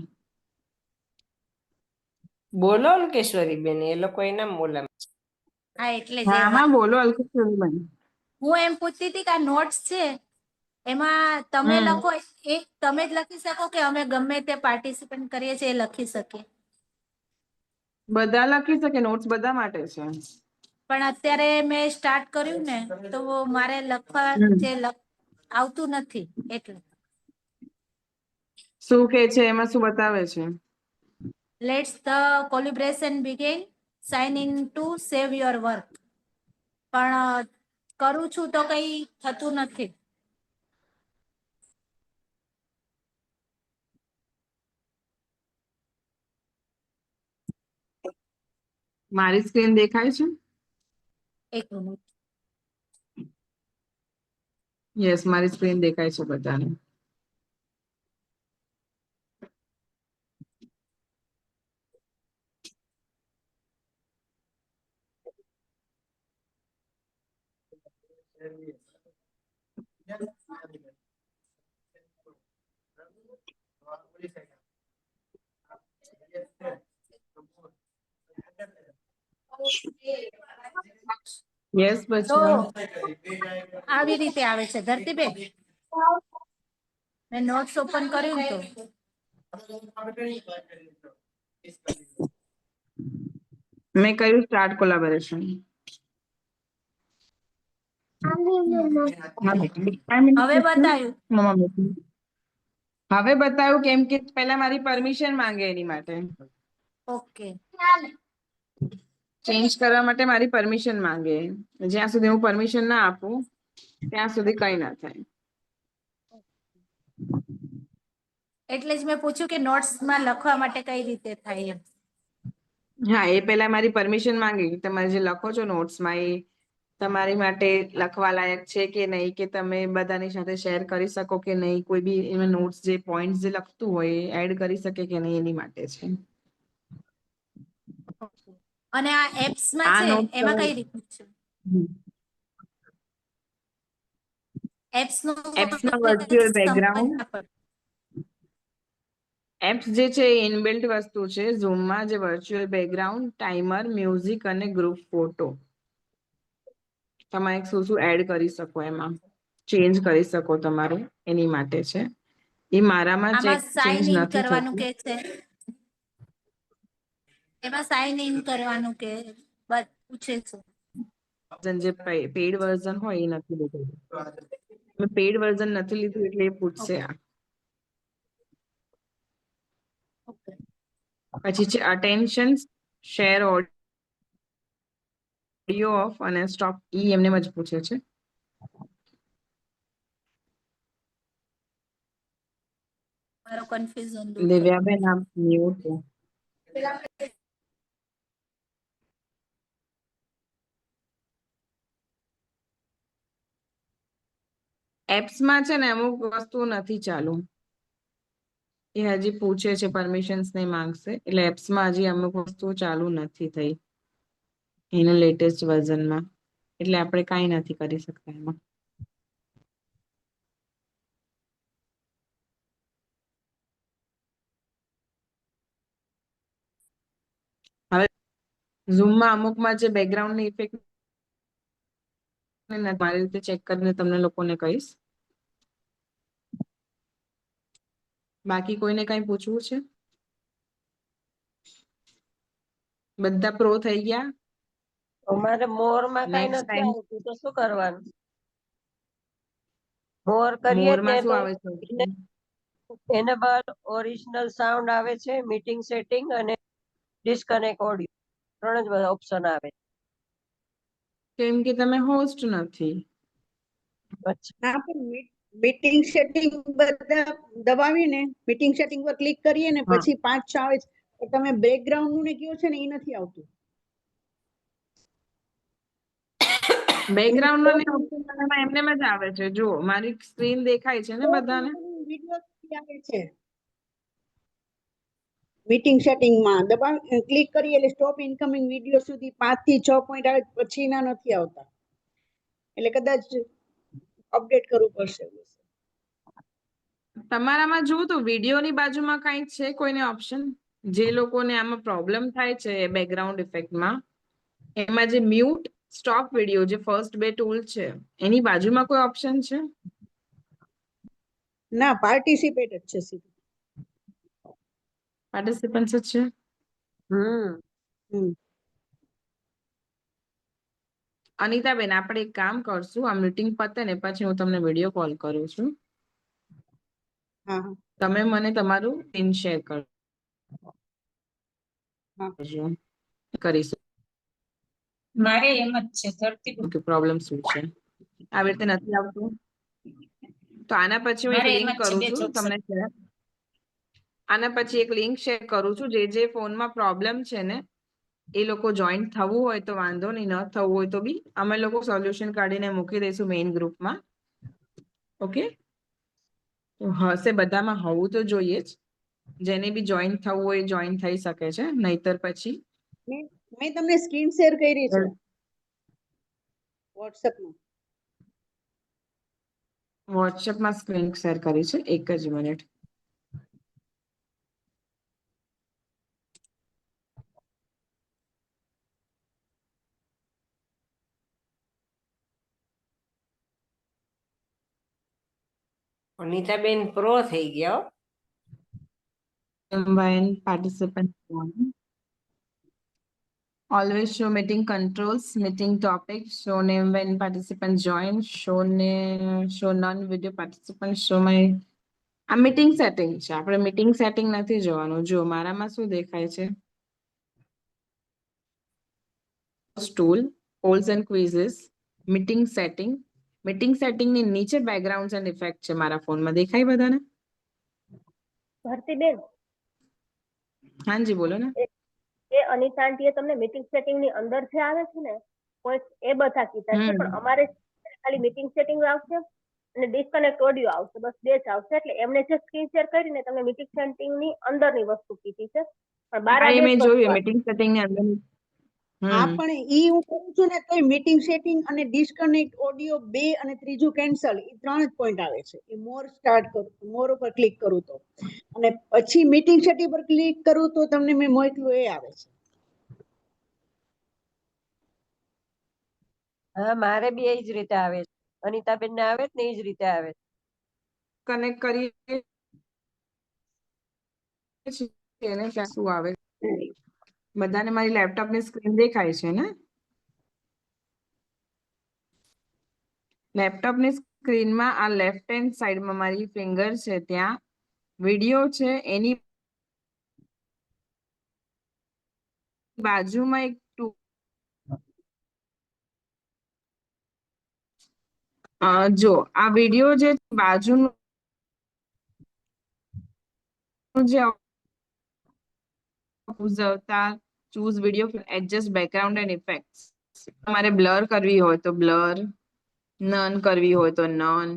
બોલો અલ્કેશ્વરી બેન, એ લોકો નામ બોલા. હા એટલે જે हाँ हाँ बोलो अल्केश्वरी बहन. હું એમ પૂછતી હતી કે આ નોટ્સ છે એમાં તમે લખો, એક તમે જ લખી શકો કે અમે ગમે તે પાર્ટિસિપેટ કરીએ છીએ એ લખી શકીએ? બધા લખી શકે, નોટ્સ બધા માટે છે. પણ અત્યારે મેં સ્ટાર્ટ કર્યું ને તો મારે લખવા જે આવતું નથી એટલે. શું કે છે એમાં શું બતાવે છે? Let's the calibration begin, sign in to save your work. પણ કરું છું તો કઈ થતું નથી. મારી સ્ક્રીન દેખાય છે? એક મિનિટ. યસ, મારી સ્ક્રીન દેખાય છે બધાને. યસ, તો પછી આવી રીતે આવે છે ધરતીબેન. મેં નોટ્સ ઓપન કર્યું ને તો મેં કહ્યું સ્ટાર્ટ કોલેબોરેશન. હવે બતાવ્યું. હવે બતાવ્યું કેમ કે પહેલા મારી પરમિશન માંગે એની માટે. ઓકે. ચેન્જ કરવા માટે મારી પરમિશન માંગે. જ્યાં સુધી હું પરમિશન ના આપું ત્યાં સુધી કઈ ના થાય. એટલે જ મેં પૂછ્યું કે નોટ્સમાં લખવા માટે કઈ રીતે થાય એમ. હા, એ પહેલા મારી પરમિશન માંગે કે તમે જે લખો છો નોટ્સમાં એ તમારી માટે લખવા લાયક છે કે નહીં, કે તમે બધાની સાથે શેર કરી શકો કે નહીં, કોઈ બી એમાં નોટ્સ જે પોઈન્ટ જે લખતું હોય એ એડ કરી શકે કે નહીં એની માટે છે. અને આ એપ્સમાં આ છે નોટ એમાં કઈ રીતનું છે? એપ્સનું એપ્સમાં વર્ચ્યુઅલ બેકગ્રાઉન્ડ, એપ્સ જે છે એ ઇનબિલ્ટ વસ્તુ છે ઝૂમમાં, જે વર્ચ્યુઅલ બેકગ્રાઉન્ડ, ટાઈમર, મ્યુઝિક અને ગ્રુપ ફોટો. તમે શું શું એડ કરી શકો એમાં, ચેન્જ કરી શકો તમારું, એની માટે છે. એ મારામાં આમાં ચેન્જ સાઇન ઇન નથી કરવાનું થતું. કે છે, એમાં સાઇન ઇન કરવાનું કે પૂછે છે. જે પેડ વર્ઝન હોય એ નથી લીધું. મેં પેડ વર્ઝન નથી લીધું એટલે એ પૂછશે આ. પછી છે અટેન્શન, શેર ઓડિયો ઓફ અને સ્ટોપ, ઈ એમને જ પૂછે છે. મારો કન્ફ્યુઝન દૂર કરો. દિવ્યાબેન આપ મ્યુટ. એપ્સમાં છે ને અમુક વસ્તુ નથી ચાલુ, એ હજી પૂછે છે, પરમિશન્સ ને માંગશે, એટલે એપ્સમાં હજી અમુક વસ્તુ ચાલુ નથી થઈ એના લેટેસ્ટ વર્ઝનમાં, એટલે આપણે કાંઈ નથી કરી શકતા એમાં. હવે ઝૂમમાં અમુકમાં જે બેકગ્રાઉન્ડની ઇફેક્ટ મારી રીતે ચેક કરીને તમને લોકોને કહીશ. બાકી કોઈને કઈ પૂછવું છે? બધા પ્રો થઈ ગયા? અમારે મોર માં કઈ નેક્સ્ટ નથી ટાઈમ આવતું તો શું કરવાનું? મોર કરીએ મોરમાં શું આવે છે? એનેબલ ઓરિજિનલ સાઉન્ડ આવે છે, મીટિંગ સેટિંગ અને ડિસ્કનેક્ટ ઓડિયો, 3 જ બધા ઓપ્શન આવે. કેમ કે તમે હોસ્ટ નથી. ના પણ મીટિંગ સેટિંગ બધા દબાવીને મીટિંગ સેટિંગ પર ક્લિક કરીએ ને હા, પછી 5-6 આવે છે, પણ તમે બેકગ્રાઉન્ડ નું ને કયો છે ને એ નથી આવતું. બેકગ્રાઉન્ડ નો ઓપ્શન એમને જ આવે છે. જો મારી સ્ક્રીન દેખાય છે ને બધાને? વિડિયો આવે છે મીટિંગ સેટિંગમાં ક્લિક કરીએ એટલે સ્ટોપ ઇનકમિંગ વિડિયો સુધી 5 થી 6 પોઈન્ટ આવે, પછીના નથી આવતા, એટલે કદાચ અપડેટ કરવું પડશે. તમારામાં જો તો વિડીયોની બાજુમાં કઈ છે કોઈને ઓપ્શન? જે લોકોને આમાં પ્રોબ્લેમ થાય છે બેકગ્રાઉન્ડ ઇફેક્ટમાં, એમાં જે મ્યુટ, સ્ટોપ વિડીયો, જે ફર્સ્ટ બે ટૂલ છે એની બાજુમાં કોઈ ઓપ્શન છે? ના, પાર્ટિસિપેટ જ છે સીધું. પાર્ટિસિપન્ટ્સ જ છે. અનિતાબેન, આપણે એક કામ કરશું, આ મીટિંગ પતે ને પછી હું તમને વિડીયો કોલ કરું છું. હા. તમે મને તમારું સ્ક્રીન શેર હા. કરજો, કરીશું મારે એમ જ છે ધરતી કે પ્રોબ્લેમ શું છે. આવી રીતે નથી આવતું તો આના પછી હું એક મારે એમ લિંક જ છે કરું બે છું જોબ તમને share. આના પછી એક લિંક શેર કરું છું. જે ફોનમાં પ્રોબ્લેમ છે ને એ લોકો જોઈન થવું હોય તો વાંધો નહીં, ન થવું હોય તો બી અમે લોકો સોલ્યુશન કાઢીને મૂકી દઈશું મેઇન ગ્રુપમાં. ઓકે, તો હશે બધામાં હોવું તો જોઈએ જ. જેને બી જોઈન થવું હોય જોઈન થઈ શકે છે, નહીતર પછી મેં તમને સ્ક્રીન શેર કરી છે વોટ્સએપમાં. વોટ્સએપમાં સ્ક્રીન શેર કરી છે. એક જ મિનિટ. અનિતાબેન પ્રો થઈ ગયા હો. Combine participant one. Always show meeting controls, meeting topic, show name when participant join, show name, show non-video participant, show my. આ મીટિંગ સેટિંગ છે. આપણે મીટિંગ સેટિંગ નથી જોવાનું. જો મારામાં શું દેખાય છે, tool, polls and quizzes, meeting setting. Meeting setting ની નીચે બેકગ્રાઉન્ડ એન્ડ ઇફેક્ટ છે. મારા ફોનમાં દેખાય બધાને? ભારતીબેન, હાજી બોલો ને. એ અનિતા આંટીએ તમને મીટિંગ સેટિંગ ની અંદર જે આવે છે ને પોઈન્ટ એ બધા કીધા છે, પણ અમારે ખાલી મીટિંગ સેટિંગ આવશે અને ડિસ્કનેક્ટ ઓડિયો આવશે, બસ બે જ આવશે. એટલે એમને જે સ્ક્રીન શેર કરીને તમને મીટિંગ સેટિંગ ની અંદરની વસ્તુ કીધી છે, પણ બાર હા, આ એ બે મેં જ જોયું વસ્તુ મીટિંગ સેટિંગ ની અંદર. હા, પણ ઈ હું કહું છું ને તો મીટિંગ સેટિંગ અને ડિસ્કનેક્ટ ઓડિયો 2 અને ત્રીજું કેન્સલ, એ 3 જ પોઈન્ટ આવે છે. એ મોર સ્ટાર્ટ કરું, મોર ઉપર ક્લિક કરું તો, અને પછી મીટિંગ સેટિંગ પર ક્લિક કરું તો તમને મેં મોકલ્યું એ આવે છે. હા, મારે બી એ જ રીતે આવે છે. અનિતાબેન ને આવે જ ને એ જ રીતે આવે છે. કનેક્ટ કરીએ એને ત્યાં શું આવે? બધાને મારી લેપટોપ ની સ્ક્રીન દેખાય છે ને? લેપટોપ ની સ્ક્રીનમાં આ લેફ્ટ હેન્ડ સાઈડમાં મારી ફિંગર છે, ત્યાં વિડિયો છે, એની બાજુમાં એક જો આ વિડિયો જે બાજુનું જે choose video adjust background and effects. તમારે બ્લર કરવી હોય તો બ્લર, નન કરવી હોય તો નન,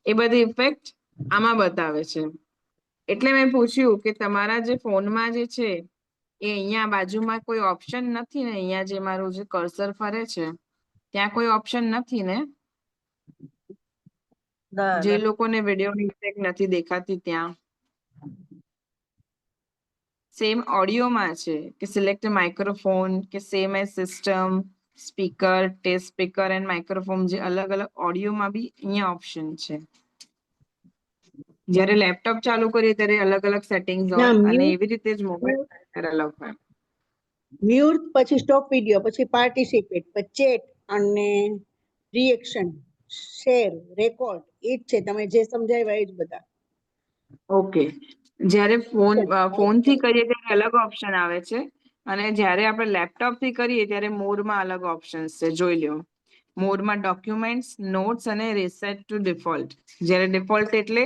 એ બધી ઇફેક્ટ આમાં બતાવે છે. એટલે મેં પૂછ્યું કે તમારા જે ફોનમાં જે છે એ અહીંયા બાજુમાં કોઈ ઓપ્શન નથી ને? અહીંયા જે મારું જે કર્સર ફરે છે ત્યાં કોઈ ઓપ્શન નથી ને? ના, જે નથી. લોકોને વિડીયોની ઇફેક્ટ નથી દેખાતી ત્યાં સેમ ઓડિયોમાં છે કે સિલેક્ટ માઇક્રોફોન કે same as system, speaker, test speaker and microphone, જે અલગ અલગ ઓડિયોમાં બી અહીંયા ઓપ્શન છે. જ્યારે લેપટોપ ચાલુ કરીએ ત્યારે અલગ અલગ સેટિંગ્સ હોય, અને એવી રીતે જ મોબાઈલ અલગ હોય. મ્યુટ, પછી સ્ટોપ વિડિયો, પછી પાર્ટિસિપેટ, પછી ચેટ અને રિએક્શન, શેર, રેકોર્ડ, એ જ છે. તમે જે સમજાવ્યા એ જ બધા. ઓકે, જ્યારે ફોનથી કરીએ ત્યારે અલગ ઓપ્શન આવે છે, અને જ્યારે આપણે લેપટોપ થી કરીએ ત્યારે મોરમાં અલગ ઓપ્શન્સ છે. જોઈ લો, મોરમાં ડોક્યુમેન્ટ્સ, નોટ્સ અને રીસેટ ટુ ડિફોલ્ટ. જ્યારે ડિફોલ્ટ એટલે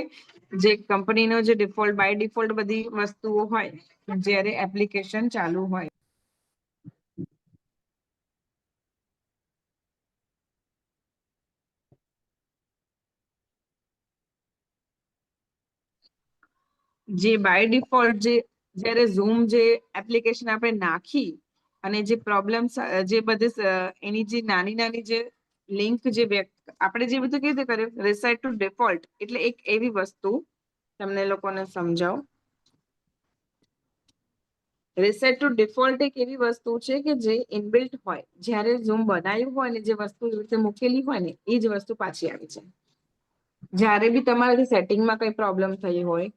જે કંપનીનો જે ડિફોલ્ટ બાય ડિફોલ્ટ બધી વસ્તુઓ હોય જ્યારે એપ્લિકેશન ચાલુ હોય. જે બાય ડિફોલ્ટ જ્યારે ઝૂમ જે એપ્લિકેશન આપણે નાખી અને જે પ્રોબ્લેમ્સ જે બધી એની જે નાની નાની જે લિંક જે આપણે જે બધું કેવી રીતે કર્યું રીસેટ ટુ ડિફોલ્ટ, એટલે એક એવી વસ્તુ તમને લોકોને સમજાવું. રીસેટ ટુ ડિફોલ્ટ એક એવી વસ્તુ છે કે જે ઇનબિલ્ટ હોય. જ્યારે ઝૂમ બનાવ્યું હોય ને જે વસ્તુ એવી રીતે મૂકેલી હોય ને એ જ વસ્તુ પાછી આવી છે. જ્યારે બી તમારાથી સેટિંગમાં કઈ પ્રોબ્લેમ થઈ હોય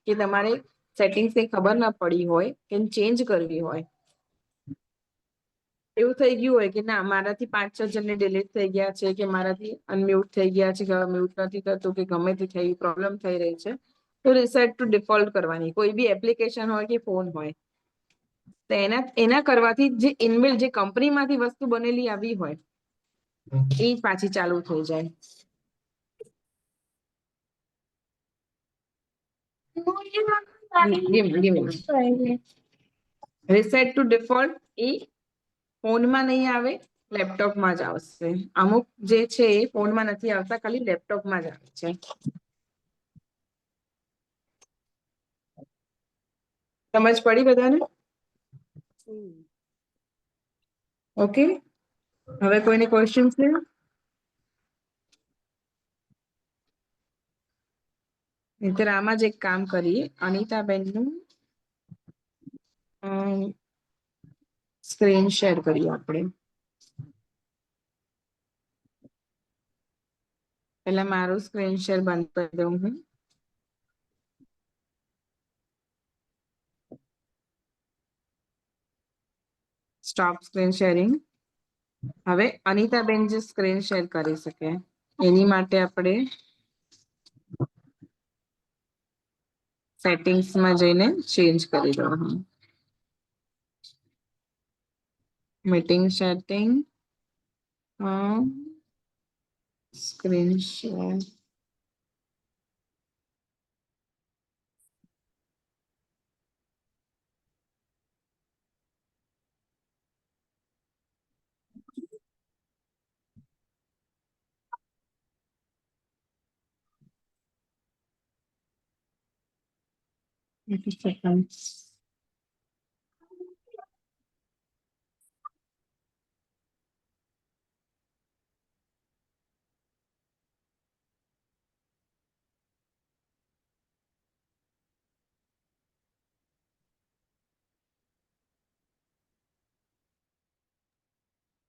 કે તમારે સેટિંગ્સ ની ખબર ના પડી હોય કે ચેન્જ કરવી હોય, એવું થઈ ગયું હોય કે ના મારાથી 5-6 જણને ડિલીટ થઈ ગયા છે, કે મારાથી અનમ્યુટ થઈ ગયા છે, કે મ્યુટ નથી થતું, કે ગમે તે થઈ પ્રોબ્લેમ થઈ રહી છે, તો રિસેટ ટુ ડિફોલ્ટ કરવાની. કોઈ બી એપ્લિકેશન હોય કે ફોન હોય તો એના કરવાથી જે ઇનબિલ્ટ જે કંપનીમાંથી વસ્તુ બનેલી આવી હોય એ પાછી ચાલુ થઈ જાય. રિસેટ ટુ ડિફોલ્ટ એ ફોનમાં નહીં આવે, લેપટોપમાં જ આવશે. અમુક જે છે એ ફોનમાં નથી આવતા, ખાલી લેપટોપમાં જ આવે છે. સમજ પડી બધાને? ઓકે, હવે કોઈને ક્વેશ્ચન છે? નહીંતર આમાં જ એક કામ કરીએ, અનિતાબેનનું સ્ક્રીન શેર કરીએ આપણે. પહેલા મારું સ્ક્રીન શેર બંધ કરી દઉં હું. Stop screen sharing. હવે અનિતાબેન જે સ્ક્રીન શેર કરી શકે એની માટે આપણે સેટિંગ્સમાં જઈને ચેન્જ કરી દઉં. Meeting setting, screen share.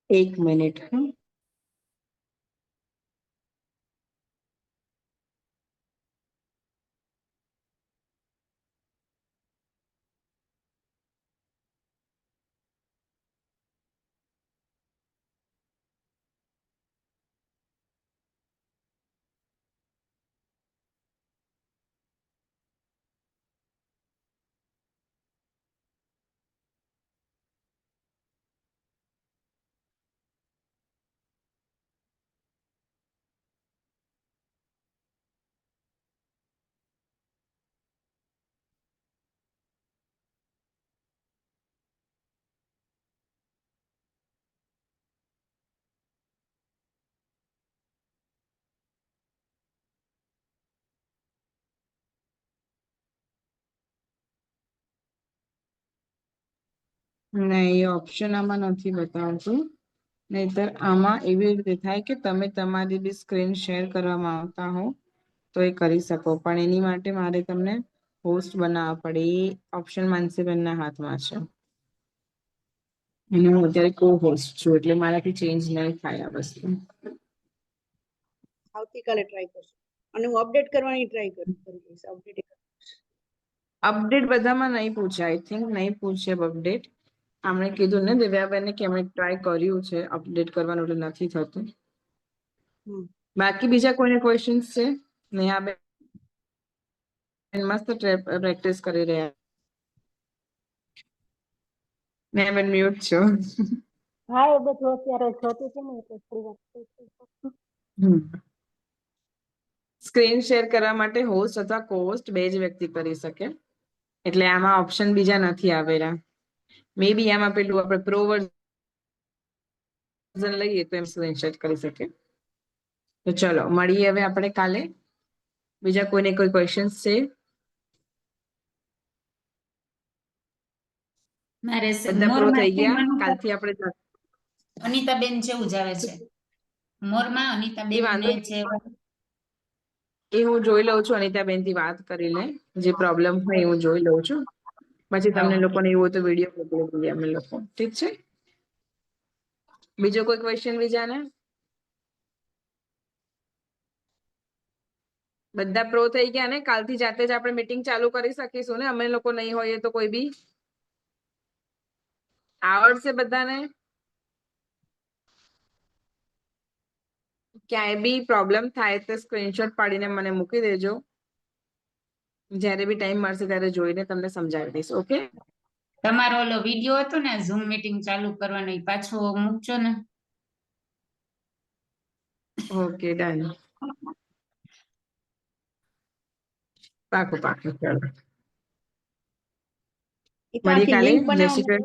એક મિનિટ. નહીં, એ ઓપ્શન આમાં નથી બતાવતું. નહીતર આમાં એવી રીતે થાય કે તમે તમારી બી સ્ક્રીન શેર કરવા માંગતા હો તો એ કરી શકો, પણ એની માટે મારે તમને હોસ્ટ બનાવવા પડે. એ ઓપ્શન માનસીબેનના હાથમાં છે. અને હું અત્યારે કો હોસ્ટ છું એટલે મારાથી ચેન્જ નહીં થાય આ વસ્તુ. આવતીકાલે ટ્રાય કરશું અને હું અપડેટ કરવાની ટ્રાય કરીશ. અપડેટ બધામાં નહીં પૂછે, આઈ થિંક નહીં પૂછે અપડેટ. આમણે કીધું ને દિવ્યાબેનને કે અમે ટ્રાય કર્યું છે અપડેટ કરવાનું એટલે નથી થતું. બાકી બીજા કોઈને ક્વેશ્ચન્સ છે? નેહાબેન મસ્ત પ્રેક્ટિસ કરી રહ્યા. નેહાબેન મ્યુટ છો. હા એ બધું અત્યારે જોતી હતી ને એટલે થોડી વાર. સ્ક્રીન શેર કરવા માટે હોસ્ટ અથવા કોહોસ્ટ બે જ વ્યક્તિ કરી શકે. એટલે આમાં ઓપ્શન બીજા નથી આવેલા. મે બી આમાં પેલું આપણે પ્રો વર્ઝન લઈએ તો એમ સ્ક્રીન શેર કરી શકે. તો ચલો મળીએ હવે આપણે કાલે. બીજા કોઈને કોઈ ક્વેશ્ચન્સ છે? મારે બધા પ્રો થઈ ગયા. મોરમાં કાલથી આપણે અનિતાબેન જેવું જ આવે છે. મોરમાં એ અનિતાબેન વાંધો ને નહીં. જે એ હું જોઈ લઉં છું અનિતાબેન થી વાત કરીને. જે પ્રોબ્લેમ હોય એ હું જોઈ લઉં છું. પછી તમને લોકોને એવું હોય તો વિડીયો મોકલી દઈએ અમે લોકો. ઠીક છે? બીજો કોઈ ક્વેશ્ચન બીજાને? બધા પ્રો થઈ ગયા ને? કાલથી જાતે જ આપણે મીટિંગ ચાલુ કરી શકીશું ને? અમે લોકો નહીં હોઈએ તો કોઈ બી આવડશે બધાને? ક્યાંય બી પ્રોબ્લેમ થાય તો સ્ક્રીનશોટ પાડીને મને મૂકી દેજો. જ્યારે બી ટાઈમ મળશે ત્યારે જોઈને તમને સમજાવી દઈશ. ઓકે, તમારો ઓલો વિડીયો હતો ને ઝૂમ મીટિંગ ચાલુ કરવાનો ઈ પાછો મૂકજો ને. Okay, done. પાકું પાકું, ચાલો એ તો મળીએ આખી કાલે. લિંક જય શ્રી બનાવવા કૃષ્ણ.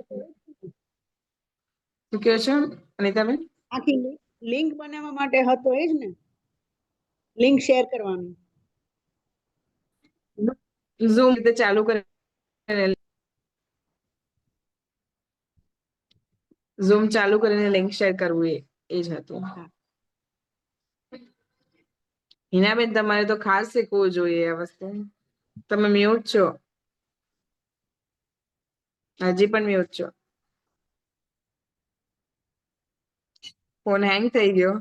શું કહો છો અનિતાબેન? આખી લિંક બનાવવા માટે હતો એ જ ને, લિંક શેર કરવાની. ઝૂમ રીતે ચાલુ કરીને ઝૂમ ચાલુ કરીને લિંક શેર કરવું એ જ હતું. હિનાબેન તમારે તો ખાસ શીખવું જોઈએ આ વસ્તુ. તમે મ્યુટ છો, હજી પણ મ્યુટ છો. ફોન હેંગ થઈ ગયો.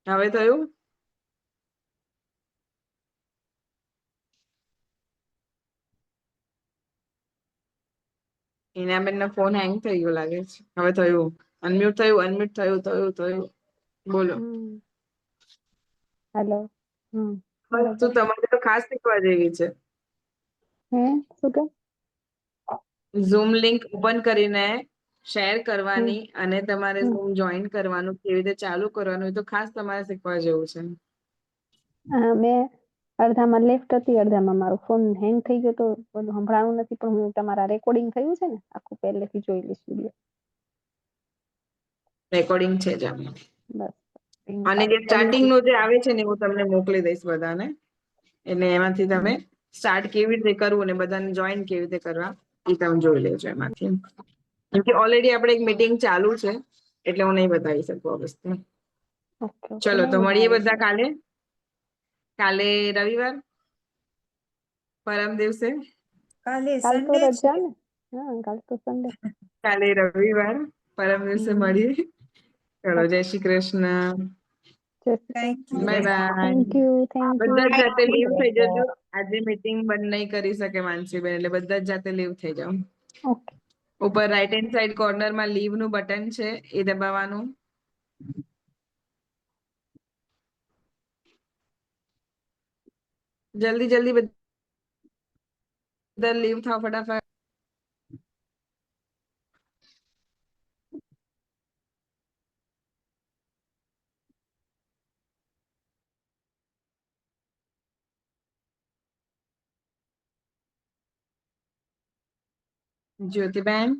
હવે થયું? હિનાબેન નો ફોન હેંગ થઈ ગયો લાગે છે. હવે થયું, અનમ્યુટ થયું, અનમ્યુટ થયું, થયું. બોલો. હેલો. વસ્તુ તમારે તો ખાસ શીખવા જેવી છે. શું કે? ઝૂમ લિંક ઓપન કરીને શેર કરવાની અને તમારે ઝૂમ જોઈન કરવાનું, કેવી રીતે ચાલુ કરવાનું, એ તો ખાસ તમારે શીખવા જેવું છે. મેં અડધામાં લેફ્ટ હતી, અડધામાં મારો ફોન હેંગ થઈ ગયો તો બધું સંભળાણું નથી, પણ હું તમારા રેકોર્ડિંગ થયું છે ને આખું પહેલેથી જોઈ લઈશ વિડીયો. રેકોર્ડિંગ છે જ આમાં. બસ. અને જે સ્ટાર્ટિંગ નું જે આવે છે ને હું તમને મોકલી દઈશ બધાને, એટલે એમાંથી તમે સ્ટાર્ટ કેવી રીતે કરવું ને બધાને જોઈન કેવી રીતે કરવા એ તમે જોઈ લેજો એમાંથી. કેમ કે ઓલરેડી આપણે એક મીટિંગ ચાલુ છે એટલે હું નહીં બતાવી શકું આ વસ્તુ. ચલો તો મળીએ બધા કાલે. કાલે રવિવાર, પરમ દિવસે કાલે કાલ તો સન્ડે રજા છે. ને. હા, કાલ તો સન્ડે. કાલે રવિવાર, પરમ દિવસે મળીએ. ચલો, જય Shri Krishna. Thank you. Bye bye. Thank you. બધા જ જાતે લીવ થઈ જજો. આજે મીટિંગ બંધ નહીં કરી શકે માનસીબેન, એટલે બધા જ જાતે લીવ થઈ જાઓ. ઓકે. ઉપર રાઈટ હેન્ડ સાઈડ કોર્નરમાં લીવ નું બટન છે, એ દબાવવાનું. જલ્દી જલ્દી બધા લીવ થાવ ફટાફટ. જ્યોતિબેન.